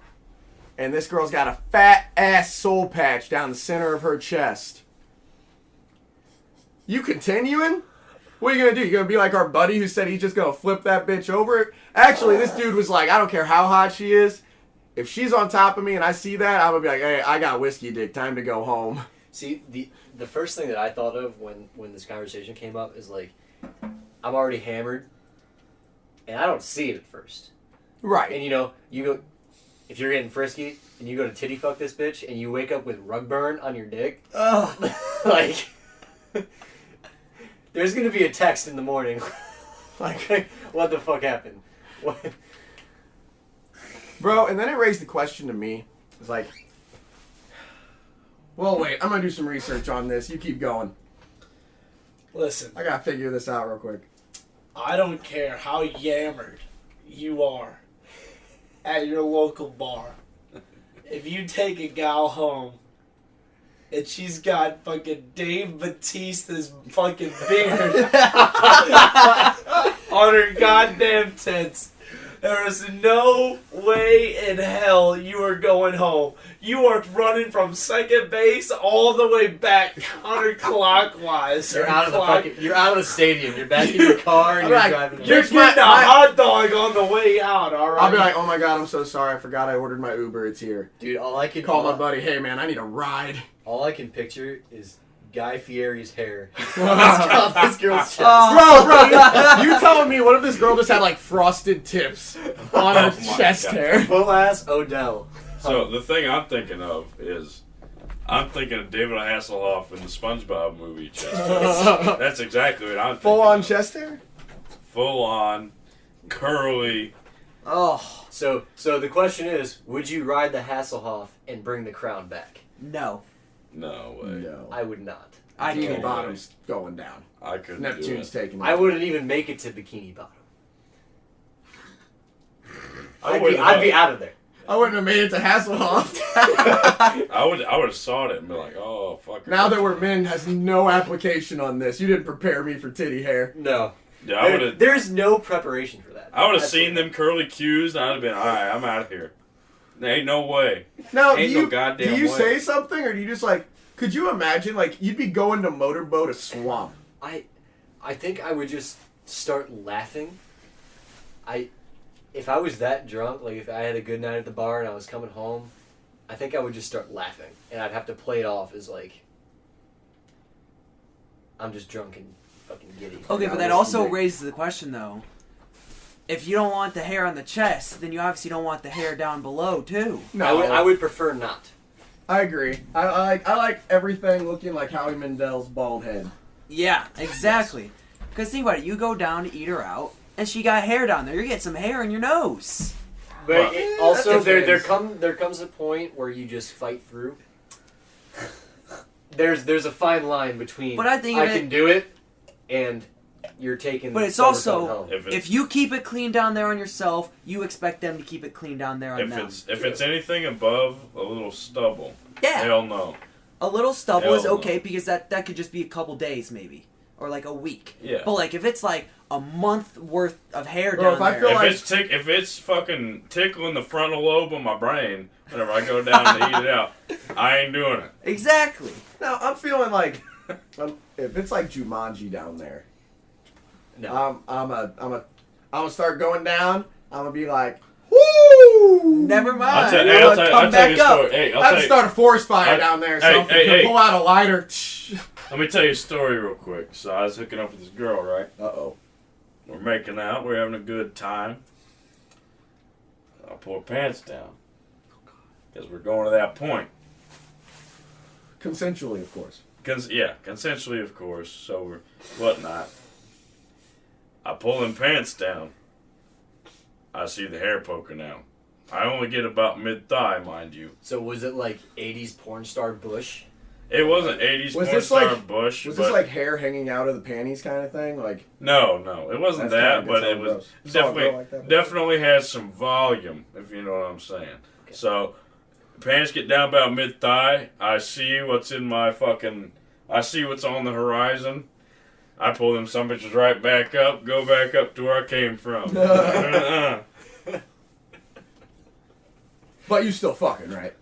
And this girl's got a fat ass soul patch down the center of her chest. You continuing? What are you going to do? You going to be like our buddy who said he's just going to flip that bitch over? Actually, this dude was like, I don't care how hot she is. If she's on top of me and I see that, I'm going to be like, hey, I got whiskey dick. Time to go home. See, the first thing that I thought of when this conversation came up is like, I'm already hammered, and I don't see it at first. Right. And you know, you go, if you're getting frisky, and you go to titty fuck this bitch, and you wake up with rug burn on your dick, like, there's gonna be a text in the morning, like, what the fuck happened? What? Bro, and then it raised the question to me. It's like, well, wait, I'm going to do some research on this. You keep going. Listen, I got to figure this out real quick. I don't care how yammered you are at your local bar. If you take a gal home and she's got fucking Dave Batista's fucking beard on her goddamn tits, there is no way in hell you are going home. You are running from second base all the way back counterclockwise. You're out of the stadium. You're back in your car and you're driving. You're getting a hot dog on the way out, alright? I'll be like, oh my god, I'm so sorry. I forgot I ordered my Uber. It's here. Dude, all I can Call my buddy. Hey, man, I need a ride. All I can picture is Guy Fieri's hair on this girl's chest. Bro, you telling me what if this girl just had like frosted tips on her Oh my chest God. hair? Full ass Odell. So the thing I'm thinking of is, I'm thinking of David Hasselhoff in the SpongeBob movie. Chest hair. That's exactly what I'm thinking. Full on of. chest hair? Full on, curly. Oh, So the question is, would you ride the Hasselhoff and bring the crown back? no. No way. No. I would not. I Bikini couldn't. Bottom's going down. I couldn't Neptune's do it. taking it. I wouldn't even make it to Bikini Bottom. I I'd be out of there. I wouldn't have made it to Hasselhoff. I would have saw it and be like, oh fuck. Now that we're men has no application on this. You didn't prepare me for titty hair. No. Yeah, I would have. There's no preparation for that. I would have seen them curly cues and I'd have been, all right, I'm out of here. There ain't no way. Now, Ain't do you, no goddamn do you way. say something or do you just like, could you imagine like you'd be going to motorboat a swamp? I think I would just start laughing. If I was that drunk, like if I had a good night at the bar and I was coming home, I think I would just start laughing. And I'd have to play it off as like, I'm just drunk and fucking giddy. Okay, Yeah, but that listen, also Dick. raises the question though. If you don't want the hair on the chest, then you obviously don't want the hair down below too. No, I would prefer not. I agree. I like everything looking like Howie Mandel's bald head. Yeah, exactly. Because think about it, you go down to eat her out, and she got hair down there. You get some hair in your nose. But Well, also, that there depends. there comes a point where you just fight through. There's a fine line between But I think I of it- can do it and you're taking. But it's someone coming also- home. If you keep it clean down there on yourself, you expect them to keep it clean down there on If them. it's anything above a little stubble, Yeah, hell no. a little stubble Hell is no. okay because that could just be a couple days maybe, or like a week. Yeah. But like if it's like a month worth of hair Bro, down if I there, feel like- If it's fucking tickling the frontal lobe of my brain whenever I go down to eat it out, I ain't doing it. exactly. No, I'm feeling like if it's like Jumanji down there, No. I'm gonna start going down. I'm gonna be like, woo! Never mind. I'll tell, You hey, know, I'll tell, come I'll tell you back a up. story. Hey, I'll I have tell to you, start a forest fire I- down there. hey, So hey. pull out a lighter. let me tell you a story real quick. So I was hooking up with this girl, right? Uh-oh. We're making out. We're having a good time. I pull her pants down because we're going to that point. Consensually, of course. Consensually, of course. So we're whatnot. I pull them pants down. I see the hair poking out. I only get about mid-thigh, mind you. So was it like 80s porn star Bush? It wasn't 80s Was porn this star like- Bush. Was but this like hair hanging out of the panties kind of thing? Like No, it wasn't that, but it was definitely like that. definitely has some volume, if you know what I'm saying. Okay. So, pants get down about mid-thigh. I see what's in my fucking... I see what's on the horizon. I pull them some bitches right back up, go back up to where I came from. But you still fucking, right?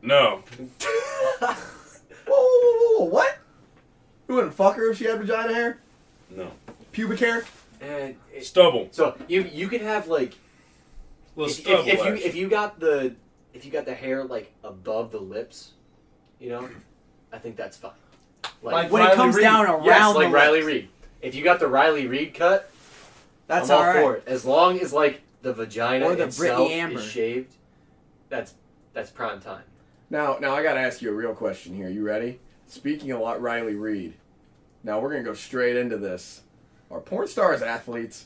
No. Whoa, what? You wouldn't fuck her if she had vagina hair? No. Pubic hair? Stubble. So you can have like Little if stubble. you actually. if you got the hair like above the lips, you know, I think that's fine. Like When it Riley comes Reid. down around yes, the like Riley lips, Reid. If you got the Riley Reid cut, that's I'm all all right. for it. As long as like the vagina Or the itself Brittany Amber. is shaved, that's prime time. Now I gotta ask you a real question here. You ready? Speaking of Riley Reid, now we're gonna go straight into this. Are porn stars athletes?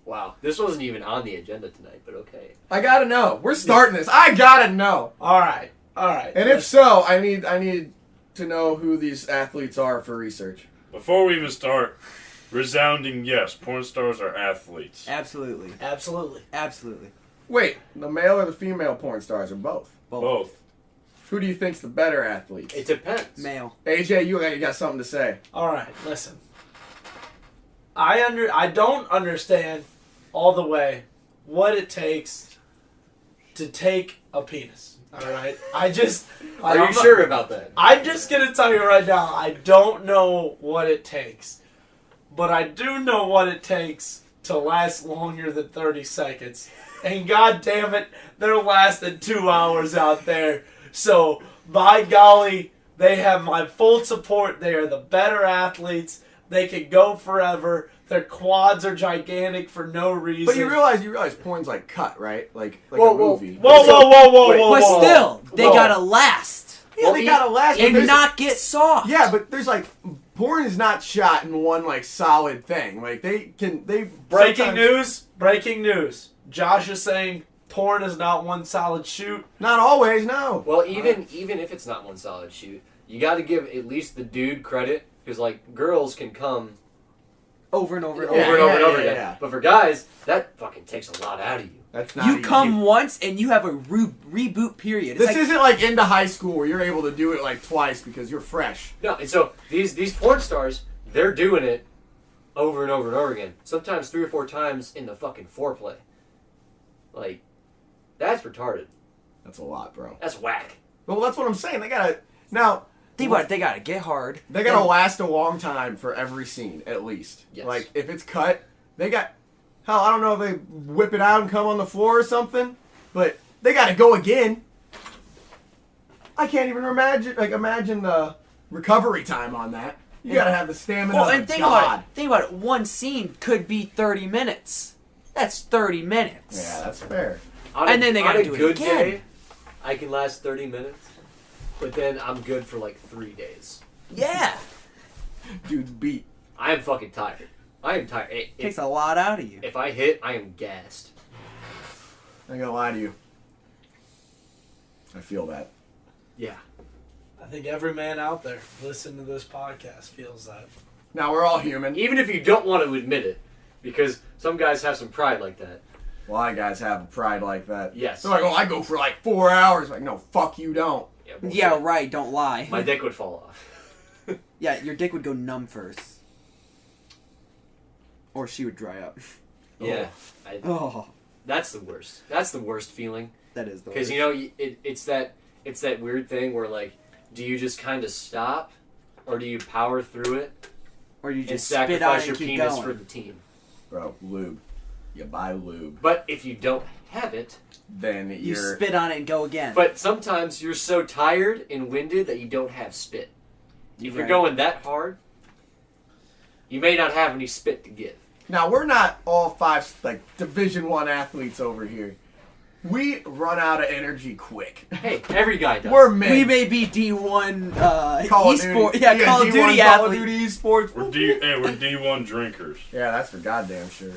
Wow, this wasn't even on the agenda tonight, but okay. I gotta know. We're starting this. I gotta know. All right. And if so, I need to know who these athletes are for research. Before we even start, resounding yes, porn stars are athletes. Absolutely, Absolutely. absolutely. Wait, the male or the female porn stars, or both? Both. Who do you think's the better athletes? It depends. Male. AJ, you got something to say? All right. Listen. I don't understand all the way what it takes to take a penis. All right. I just. Are you sure about that? I'm just gonna tell you right now. I don't know what it takes, but I do know what it takes to last longer than 30 seconds. And god damn it, they're lasting 2 hours out there. So by golly, they have my full support. They are the better athletes. They can go forever. Their quads are gigantic for no reason. But you realize porn's like cut, right? Like Whoa, a whoa. movie. Whoa. But still, they Whoa. gotta last Yeah, they gotta last. but and there's- not get soft. Yeah, but there's like porn is not shot in one like solid thing. Like they Breaking sometimes- news. Josh is saying porn is not one solid shoot. Not always, no. Well, even if it's not one solid shoot, you got to give at least the dude credit because like girls can come Over and over and over over. and over and over yeah, again. yeah. But for guys, that fucking takes a lot out of you. That's not You easy. come once and you have a reboot period. It's This like, isn't like into high school where you're able to do it like twice because you're fresh. No, and so these porn stars, they're doing it over and over and over again. Sometimes 3 or 4 times in the fucking foreplay. Like, that's retarded. That's a lot, bro. That's whack. Well, that's what I'm saying. They gotta think about it. They gotta get hard. They gotta And- last a long time for every scene, at least. Yes. Like, if it's cut, they got... Hell, I don't know if they whip it out and come on the floor or something, but they gotta go again. I can't even imagine the recovery time on that. You gotta have the stamina. Well, of and a think god. about it. Think about it. One scene could be 30 minutes. That's 30 minutes. Yeah, that's fair. And then they gotta on do a it good again. day, I can last 30 minutes, but then I'm good for like 3 days. Yeah. Dude's beat. I am fucking tired. I am tired. Takes a lot out of you. If I hit, I am gassed. I ain't gonna lie to you. I feel that. Yeah. I think every man out there listening to this podcast feels that. Now we're all human. Even if you don't want to admit it, because some guys have some pride like that. A lot of guys have a pride like that. Yes. They're like, oh, I go for like 4 hours. Like, no, fuck you don't. Yeah, bullshit. Yeah, right. Don't lie. My dick would fall off. Yeah, your dick would go numb first. Or she would dry up. Yeah. Oh, That's the worst. That's the worst feeling. that is the Because, worst. you know, it's that weird thing where, like, do you just kind of stop? Or do you power through it Or you and just spit on sacrifice it your and keep penis going. for the team? Bro, lube. You buy lube. But if you don't have it, Then You you're... spit on it and go again. but sometimes you're so tired and winded that you don't have spit. If you're Right. going that hard, you may not have any spit to give. Now, we're not all 5, like, Division 1 athletes over here. We run out of energy quick. Hey, every guy does. We're men. We may be D1 Call of esport. Duty. Yeah, Call of D1 Duty Call of athlete. Duty esports. We're D1 drinkers. Yeah, that's for goddamn sure.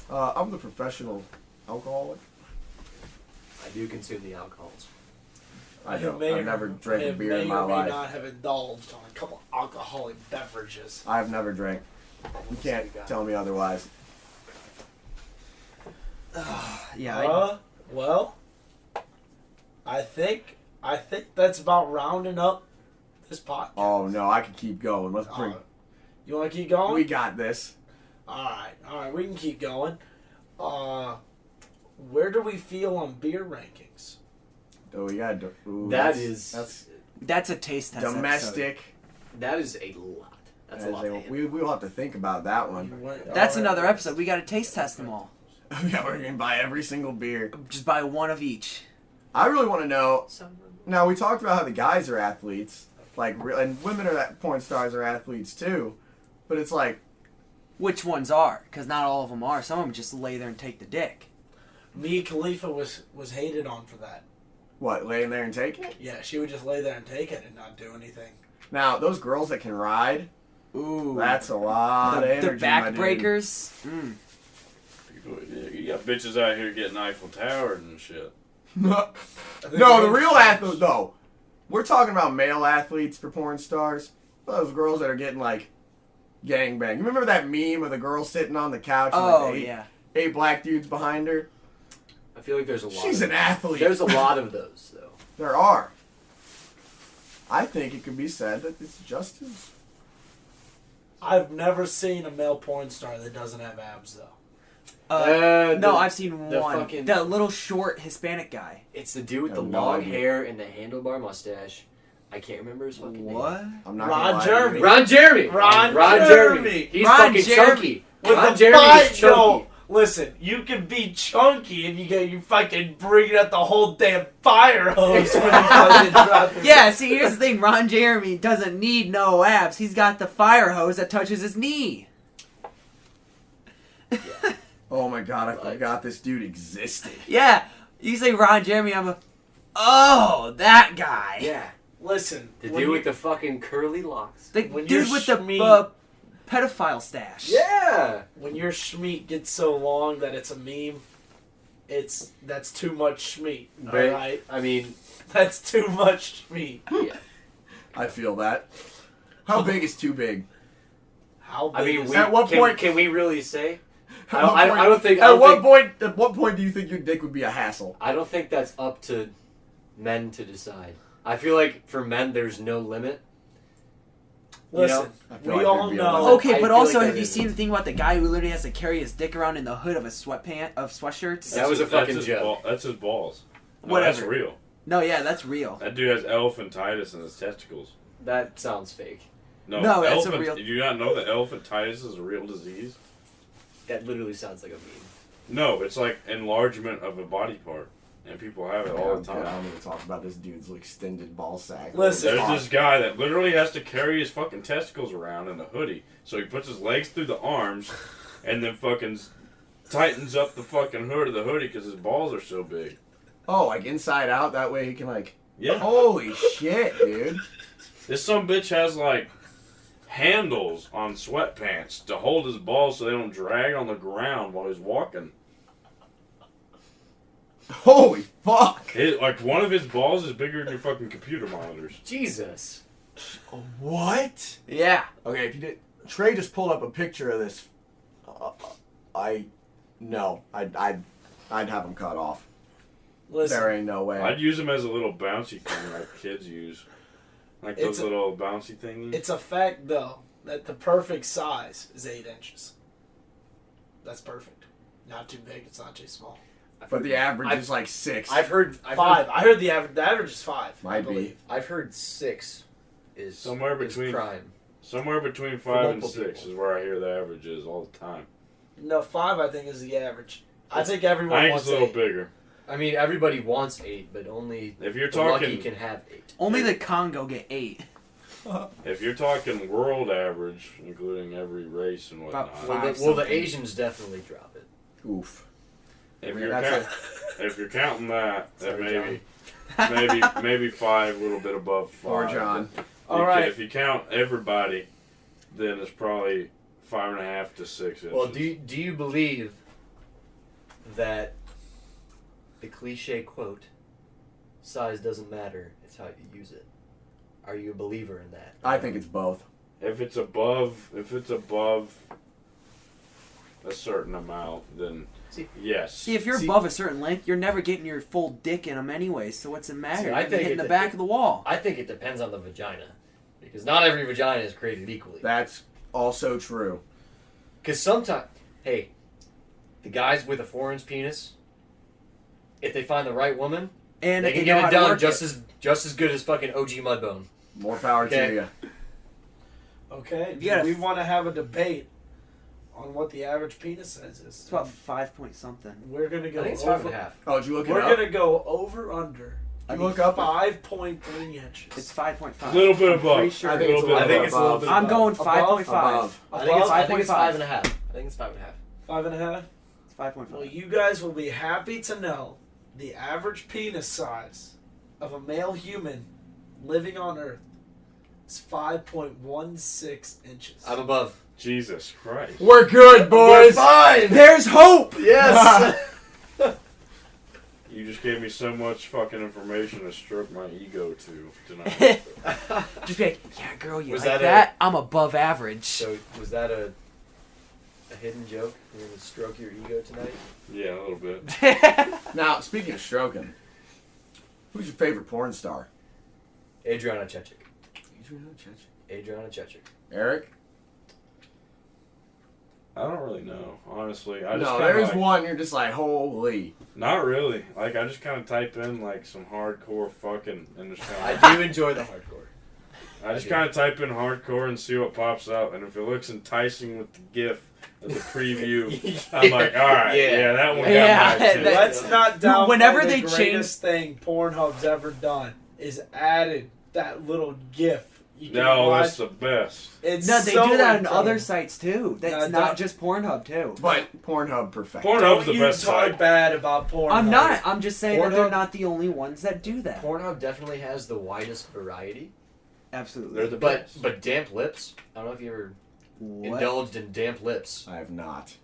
I'm the professional alcoholic. I do consume the alcohols. I don't. may I've or- never drank a beer in my may or may life. not have indulged on a couple alcoholic beverages. I've never drank. You can't tell me otherwise. Yeah, Well, I think that's about rounding up this podcast. Oh no, I could keep going. Let's bring. You want to keep going? We got this. All right, we can keep going. Where do we feel on beer rankings? Oh, we got. That's that's that's a taste test. domestic. that is a lot. That's a lot. to handle. We'll have to think about that one. Episode. That's All right. another episode. We got to taste test them all. Yeah, we're gonna buy every single beer. Just buy one of each. I really want to know. Now we talked about how the guys are athletes, like, and women are porn stars are athletes too, but it's like, Which ones are? Because not all of them are. Some of them just lay there and take the dick. Mia Khalifa was hated on for that. what, laying there and taking it? Yeah, she would just lay there and take it and not do anything. Now those girls that can ride, Ooh. that's a lot of energy. The my dude. backbreakers. Mm. You got bitches out here getting Eiffel Towered and shit. No, I think the those real things- athletes, though. We're talking about male athletes for porn stars. Those girls that are getting, like, gangbang. You remember that meme of the girl sitting on the couch and Oh, like, yeah. 8 black dudes behind her? I feel like there's a lot. She's of an athlete. There's a lot of those, though. There are. I think it could be said that it's just as... I've never seen a male porn star that doesn't have abs, though. No, I've seen the one. fucking- The little short Hispanic guy. It's the dude with I the have no long idea. hair and the handlebar mustache. I can't remember his fucking name. I'm not Ron gonna lie to Jeremy. you. Ron Jeremy. Ron Jeremy. Jeremy. He's Ron fucking Jeremy. chunky. With Ron the Jeremy bite, is chunky. no. Listen, you can be chunky and you fucking bringing out the whole damn fire hose when you fucking drop it. Yeah, see, here's the thing. Ron Jeremy doesn't need no abs. He's got the fire hose that touches his knee. Oh my god, I forgot this dude existed. Yeah, you say Ron Jeremy, I'm a... Oh, that guy. Yeah. Listen, The when dude you- with the fucking curly locks. The When dude you're with the Schmeat- pedophile stash. Yeah. when your schmeat gets so long that it's a meme, that's too much schmeat. All But, right, I mean, that's too much schmeat. yeah. I feel that. How big is too big? How big I mean, is we, At what can, point- can we really say? At what I point- don't think. I At don't what think, point? At what point do you think your dick would be a hassle? I don't think that's up to men to decide. I feel like for men, there's no limit. Listen, I feel we like all there'd be a know. limit. Okay, I but feel also, like have there you is. seen the thing about the guy who literally has to carry his dick around in the hood of a sweatshirts? That was a fucking joke. That's his balls. No, Whatever. that's real. No, yeah, that's real. That dude has elephantitis in his testicles. That sounds fake. No, No, that's a real- Do you not know that elephantitis is a real disease? That literally sounds like a meme. No, it's like enlargement of a body part, and people have it all the God, I time. don't need to talk about this dude's extended ball sack. Listen. There's this guy that literally has to carry his fucking testicles around in a hoodie. So he puts his legs through the arms and then fucking tightens up the fucking hood of the hoodie because his balls are so big. Oh, like inside out? That way he can like... Yeah. Holy shit, dude. This some bitch has like handles on sweatpants to hold his balls so they don't drag on the ground while he's walking. Holy fuck. Like one of his balls is bigger than your fucking computer monitors. Jesus. What? Yeah. Okay, if you did... Trey just pulled up a picture of this. No. I'd have him cut off. Listen, There ain't no way. I'd use them as a little bouncy thing like kids use. Like those little bouncy thingies. it's a fact though that the perfect size is 8 inches. That's perfect. Not too big. It's not too small. But the average is like 6. I've heard 5. I heard the average. The average is 5. I Might be. believe. I've heard 6 is Somewhere is between- prime. Somewhere between 5 and multiple 6 people. is where I hear the average is all the time. No, 5. I think is the average. I think everyone I think wants it's a little 8. bigger. I mean, everybody wants 8, but only If you're the lucky talking, can have 8. Only the Congo get 8. if you're talking world average, including every race and About whatnot, Well, five well, the something. Asians definitely drop it. Oof. if mean, you're that's if you're counting that, then Sorry, maybe 5, a little bit above 5. Poor John. All right. If you count everybody, then it's probably 5.5 to 6 inches. Well, do you believe that the cliche quote, size doesn't matter, it's how you use it? Are you a believer in that? I think it's both. If it's above a certain amount, then yes. See, if you're above a certain length, you're never getting your full dick in them anyway, so what's it matter? See, You're I gonna think hit in it- the back of the wall. I think it depends on the vagina. Because not every vagina is created equally. That's also true. Because sometimes, hey, the guys with a 4-inch penis, if they find the right woman, And they can know get how it to done work just it. as good as fucking OG Mudbone. More power Okay. to you. Okay. You gotta we f- want to have a debate on what the average penis size is. It's about 5 point something. We're gonna go I think it's over. 5.5. Oh, did you look it We're up? gonna go over under. You look up 5.3 inches. It's 5.5. A little bit above. Pretty sure. I think it's a little little bit bit above. I'm going Above? 5.5. Above. I think it's 5.5. 5.5. I think it's 5.5. 5.5. It's 5.5. Well, you guys will be happy to know the average penis size of a male human living on Earth is 5.16 inches. I'm above. Jesus Christ. We're good, boys. fine! There's hope! Yes! You just gave me so much fucking information to stroke my ego to tonight. Just be like, yeah, girl, you Was like that that? I'm above average. So, was that a hidden joke? You're going to stroke your ego tonight? Yeah, a little bit. Now, speaking of stroking, who's your favorite porn star? Adriana Chechik. Adriana Chechik. Eric? I don't really know, honestly. I just No, kinda there's like, one you're just like, holy. Not really. Like, I just kind of type in, like, some hardcore fucking, and just kind of... I do enjoy the hardcore. I just kind of type in hardcore and see what pops up, and if it looks enticing with the GIF of the preview, I'm like, all right, yeah, that one got Yeah, my attention. Let's not downplay Whenever the they greatest thing Pornhub's ever done is added that little GIF. You can No, watch. that's the best. It's No, they so do that on incredible. other sites too. That's No, not don't- just Pornhub too. But Pornhub perfect. Pornhub's Don't the you best talk site. bad about Pornhub. I'm not. I'm just saying that they're Pornhub- not the only ones that do that. Pornhub definitely has the widest variety. Absolutely. They're the But best. but Damp Lips, I don't know if you ever What? indulged in Damp Lips. I have not.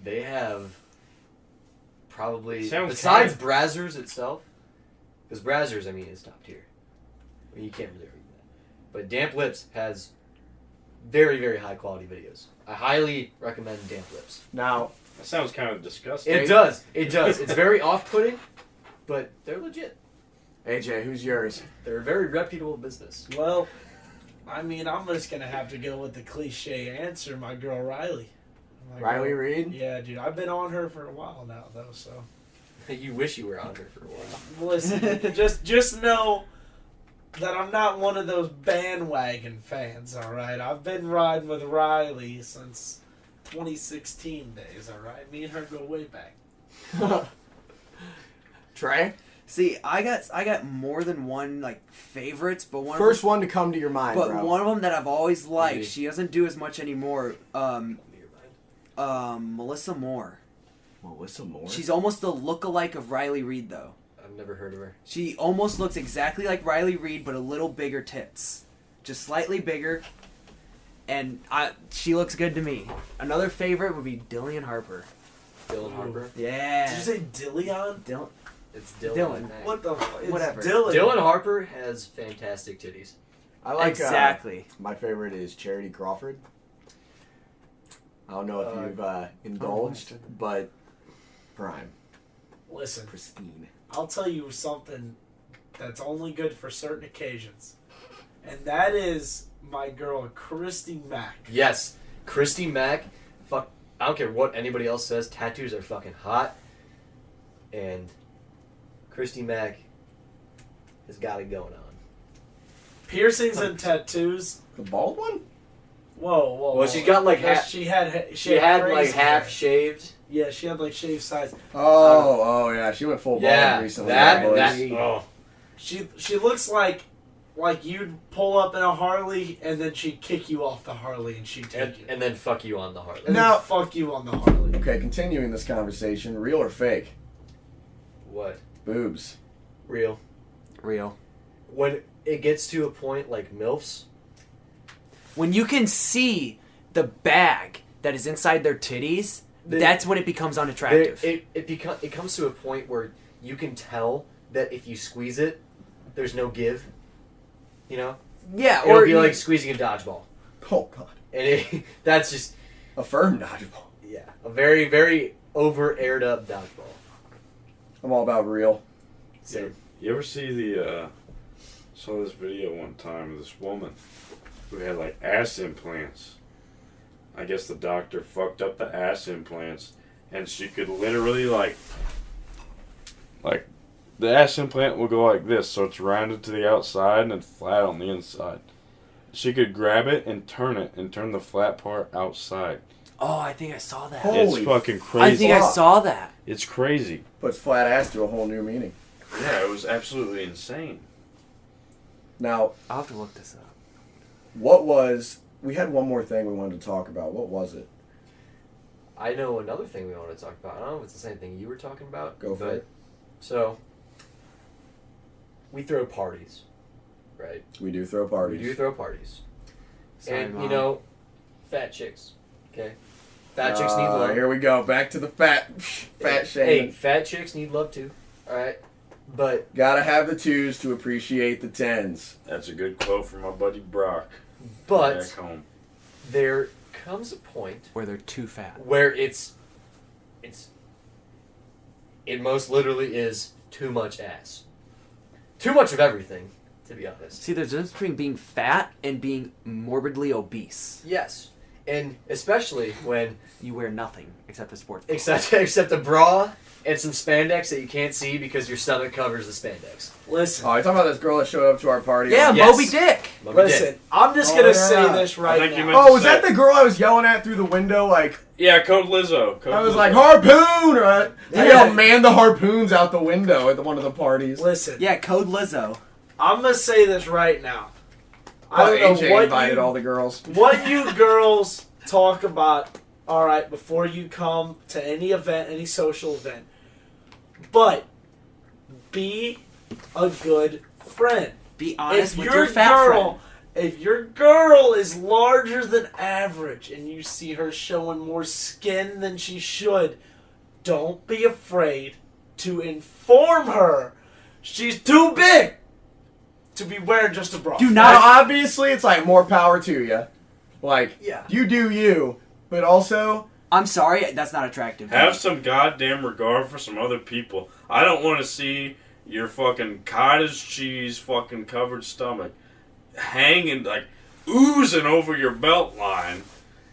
They have probably, Sounds besides Brazzers itself, because Brazzers, I mean, is top tier. I mean, you can't really argue that. But Damp Lips has very, very high quality videos. I highly recommend Damp Lips. Now, That sounds kind of disgusting. It does. It does. It's very off-putting, but they're legit. AJ, who's yours? They're a very reputable business. Well, I mean, I'm just gonna have to go with the cliche answer. My girl Riley. Riley Reid? Yeah, dude. I've been on her for a while now, though. So You wish you were on there for a while. listen, just know that I'm not one of those bandwagon fans. All right, I've been riding with Riley since 2016 days. All right, me and her go way back. Trey? See, I got more than one like favorites, but First one to come to your mind, but bro. one of them that I've always liked. Maybe. She doesn't do as much anymore. Melissa Moore. Melissa Moore? She's almost the look-alike of Riley Reid, though. I've never heard of her. She almost looks exactly like Riley Reid, but a little bigger tits, just slightly bigger. And she looks good to me. Another favorite would be Dillian Harper. Dylan Harper. Yeah. Did you say Dillion? Dylan? It's Dylan. Dylan. What the fuck? It's Whatever. Dylan. Dylan Harper has fantastic titties. I like exactly. My favorite is Charity Crawford. I don't know if you've indulged, but prime. Listen, Pristine. I'll tell you something that's only good for certain occasions. And that is my girl, Christy Mack. Yes, Christy Mack. Fuck, I don't care what anybody else says. Tattoos are fucking hot, and Christy Mack has got it going on. Piercings and tattoos. The bald one? Whoa. Well, she's got like half. She had Like crazy half hair. shaved. Yeah, she had like shaved sides. Oh, yeah. She went full bald Yeah, recently. that. boys. Oh, She looks like you'd pull up in a Harley and then she'd kick you off the Harley and she'd take you. and then fuck you on the Harley. And Now- then fuck you on the Harley. Okay, continuing this conversation. Real or fake? What? Boobs. Real. Real. When it gets to a point like MILFs, When you can see the bag that is inside their titties, that's when it becomes unattractive. it comes to a point where you can tell that if you squeeze it, there's no give. You know? yeah, It'll be like squeezing a dodgeball. Oh, God. And that's just, A firm dodgeball. yeah, a very, very over aired up dodgeball. I'm all about real. So, You ever see saw this video one time of this woman who had like ass implants. I guess the doctor fucked up the ass implants and she could literally like the ass implant will go like this, so it's rounded to the outside and then flat on the inside. She could grab it and turn the flat part outside. oh, I think I saw that. Holy It's fucking I crazy. think I saw that. It's crazy. Puts flat ass to a whole new meaning. Yeah, it was absolutely insane. Now, I'll have to look this up. we had one more thing we wanted to talk about. What was it? I know another thing we want to talk about. I don't know if it's the same thing you were talking about. Go for it. So, we throw parties, right? We do throw parties. We do throw parties. Sorry, and, Mom. you know, fat chicks, okay? Fat chicks need love. Here we go. Back to the fat Hey, shaming. fat chicks need love too, alright? But, Gotta have the 2s to appreciate the 10s. That's a good quote from my buddy Brock back but home. there comes a point Where they're too fat. where it most literally is too much ass. Too much of everything, to be honest. See, there's a difference between being fat and being morbidly obese. Yes. And especially when You wear nothing except a sports bra. except a bra and some spandex that you can't see because your stomach covers the spandex. Listen, Oh, you talking about this girl that showed up to our party? Yeah, Yes. Moby Dick. Moby listen. Dick. I'm just Oh, gonna yeah. say this I right think you now. meant- Oh, was that the girl I was yelling at through the window? Like, Yeah, Code Lizzo. I was like, harpoon! Right? I Yeah. yelled, man the harpoons out the window at one of the parties. Listen, Yeah, Code Lizzo. I'm gonna say this right now. I Oh, don't know AJ what invited you, all the girls. what you girls talk about. All right, before you come to any event, any social event, but be a good friend. Be honest If with your your fat girl, friend. if your girl is larger than average and you see her showing more skin than she should, don't be afraid to inform her she's too big to be wearing just a bra. Do Now, not. obviously, it's like more power to you. Like, Yeah. you do you, but also, I'm sorry, that's not attractive. Have some goddamn regard for some other people. I don't want to see your fucking cottage cheese fucking covered stomach hanging, like, oozing over your belt line.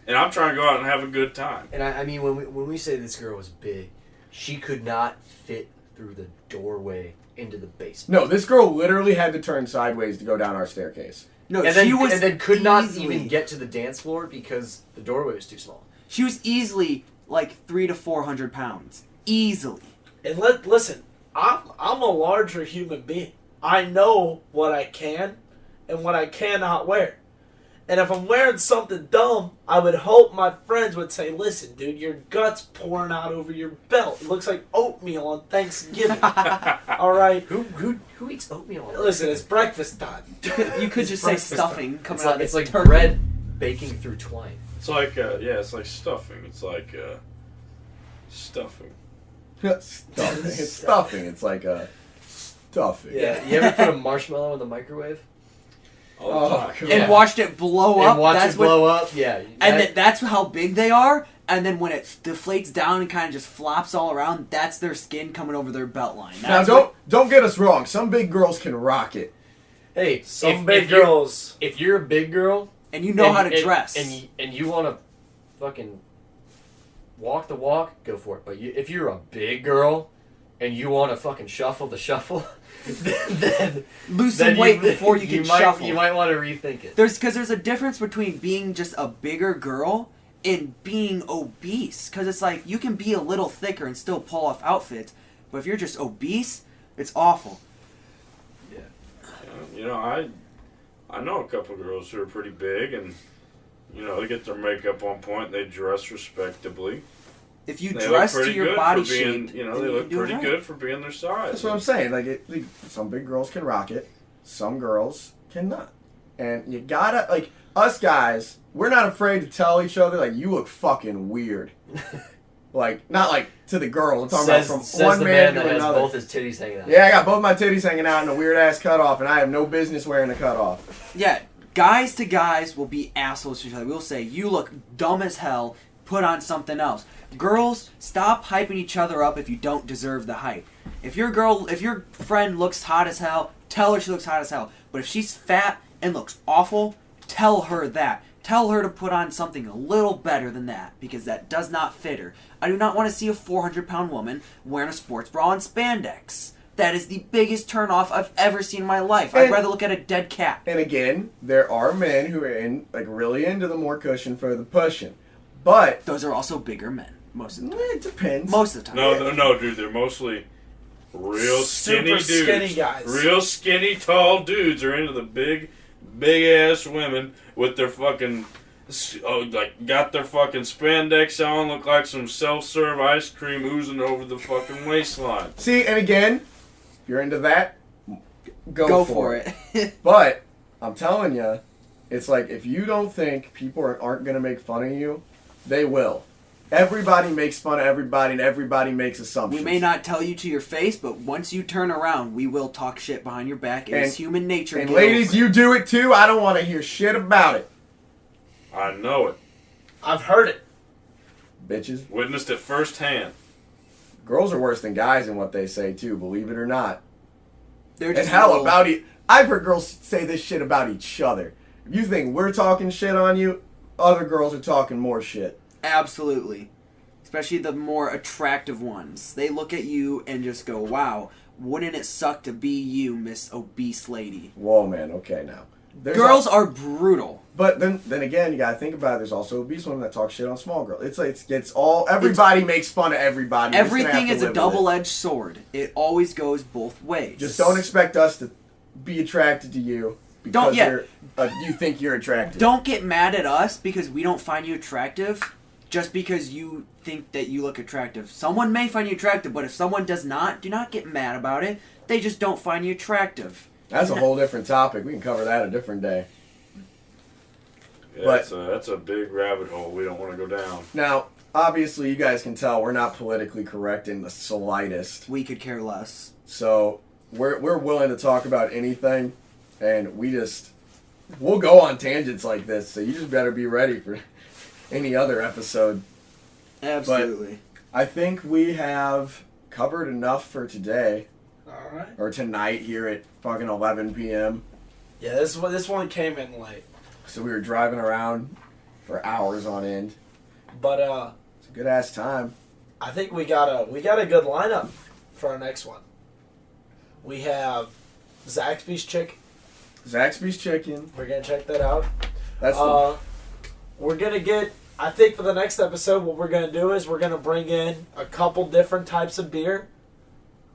And I'm trying to go out and have a good time. And I mean, when we say this girl was big, she could not fit through the doorway into the basement. no, this girl literally had to turn sideways to go down our staircase. No, And she then, was and then could not easily- even get to the dance floor because the doorway was too small. She was easily like 300 to 400 pounds. Easily. And listen, I'm a larger human being. I know what I can and what I cannot wear. And if I'm wearing something dumb, I would hope my friends would say, listen, dude, your gut's pouring out over your belt. It looks like oatmeal on Thanksgiving. All right? Who eats oatmeal? Listen, it's breakfast time. You could just say stuffing coming out. It's like turkey. bread baking through twine. It's like, it's like stuffing. It's like, stuffing. Stuffing. It's stuffing. It's like a stuffing. Yeah. You ever put a marshmallow in the microwave? All the Oh, time. God. And watched it blow up. And watch That's it what- blow up? Yeah. And that's how big they are. And then when it deflates down and kind of just flops all around, that's their skin coming over their belt line. Now, That's don't get us wrong. Some big girls can rock it. Hey, Some big girls. If you're a big girl, and you know how to dress. and you want to fucking walk the walk, go for it. But if you're a big girl and you want to fucking shuffle the shuffle, then Lose some weight before you can shuffle. You might want to rethink it. Because there's a difference between being just a bigger girl and being obese. Because it's like, you can be a little thicker and still pull off outfits. But if you're just obese, it's awful. You know, I know a couple girls who are pretty big, and you know, they get their makeup on point. They dress respectably. If you They dress look to pretty your good body for being, shape, you know, then they you look can do it pretty right. good for being their size. That's what I'm saying. Like, some big girls can rock it. Some girls cannot. And you gotta, like, us guys, we're not afraid to tell each other, like, you look fucking weird. Like, not like to the girls. I'm talking about from one the man that to has another. both his titties hanging out. Yeah, I got both my titties hanging out in a weird ass cutoff, and I have no business wearing a cutoff. Yeah, guys to guys will be assholes to each other. We'll say, you look dumb as hell, put on something else. Girls, stop hyping each other up if you don't deserve the hype. If your friend looks hot as hell, tell her she looks hot as hell. But if she's fat and looks awful, tell her that. Tell her to put on something a little better than that, because that does not fit her. I do not want to see a 400-pound woman wearing a sports bra and spandex. That is the biggest turnoff I've ever seen in my life. I'd rather look at a dead cat. And again, there are men who are really into the more cushion for the pushing. But Those are also bigger men, most of the time. it depends. Most of the time. No, dude, they're mostly real skinny Super dudes. skinny guys. Real skinny, tall dudes are into the big ass women with their fucking, got their fucking spandex on, look like some self-serve ice cream oozing over the fucking waistline. See, and again, if you're into that, go for it. But I'm telling you, it's like, if you don't think people aren't going to make fun of you, they will. Everybody makes fun of everybody, and everybody makes assumptions. We may not tell you to your face, but once you turn around, we will talk shit behind your back. It's human nature. And Get ladies, over it. you do it too. I don't want to hear shit about it. I know it. I've heard it. Bitches. Witnessed it firsthand. Girls are worse than guys in what they say too, believe it or not. They're And just hell, little- about it. I've heard girls say this shit about each other. If you think we're talking shit on you, other girls are talking more shit. Absolutely. Especially the more attractive ones. They look at you and just go, wow, wouldn't it suck to be you, Miss Obese Lady? Whoa, man. Okay, now. Girls are brutal. But then again, you gotta think about it. There's also obese women that talk shit on small girls. It's all. Everybody makes fun of everybody. You're just gonna have Everything to is a live with it. double-edged sword. It always goes both ways. Just don't expect us to be attracted to you because you think you're attractive. Don't get mad at us because we don't find you attractive just because you think that you look attractive. Someone may find you attractive, but if someone does not, do not get mad about it. They just don't find you attractive. That's a whole different topic. We can cover that a different day. Yeah, But- that's a big rabbit hole we don't want to go down. Now, obviously, you guys can tell we're not politically correct in the slightest. We could care less. So we're willing to talk about anything, and we'll go on tangents like this. So you just better be ready for any other episode. Absolutely. I think we have covered enough for today All right. or tonight here at fucking 11 p.m. Yeah, this one came in late, So we were driving around for hours on end. but It's a good ass time. I think we got a good lineup for our next one. We have Zaxby's Chicken. Zaxby's Chicken. We're gonna check that out. That's the We're gonna get. I think for the next episode, what we're gonna do is we're gonna bring in a couple different types of beer.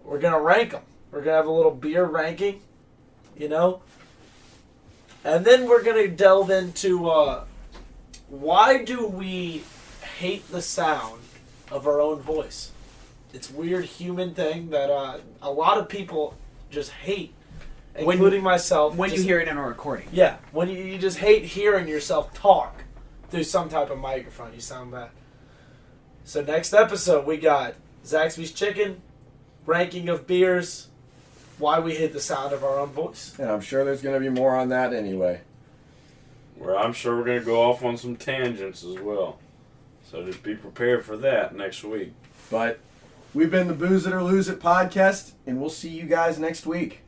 we're going to rank them. We're going to have a little beer ranking, you know? And then we're going to delve into why do we hate the sound of our own voice? It's a weird human thing that a lot of people just hate, including myself. When you hear it in a recording. Yeah, when you just hate hearing yourself talk through some type of microphone. You sound bad. So next episode, we got Zaxby's Chicken, ranking of beers, why we hate the sound of our own voice. And I'm sure there's going to be more on that anyway. Where I'm sure we're going to go off on some tangents as well. So just be prepared for that next week. But we've been the Booze It or Lose It podcast, and we'll see you guys next week.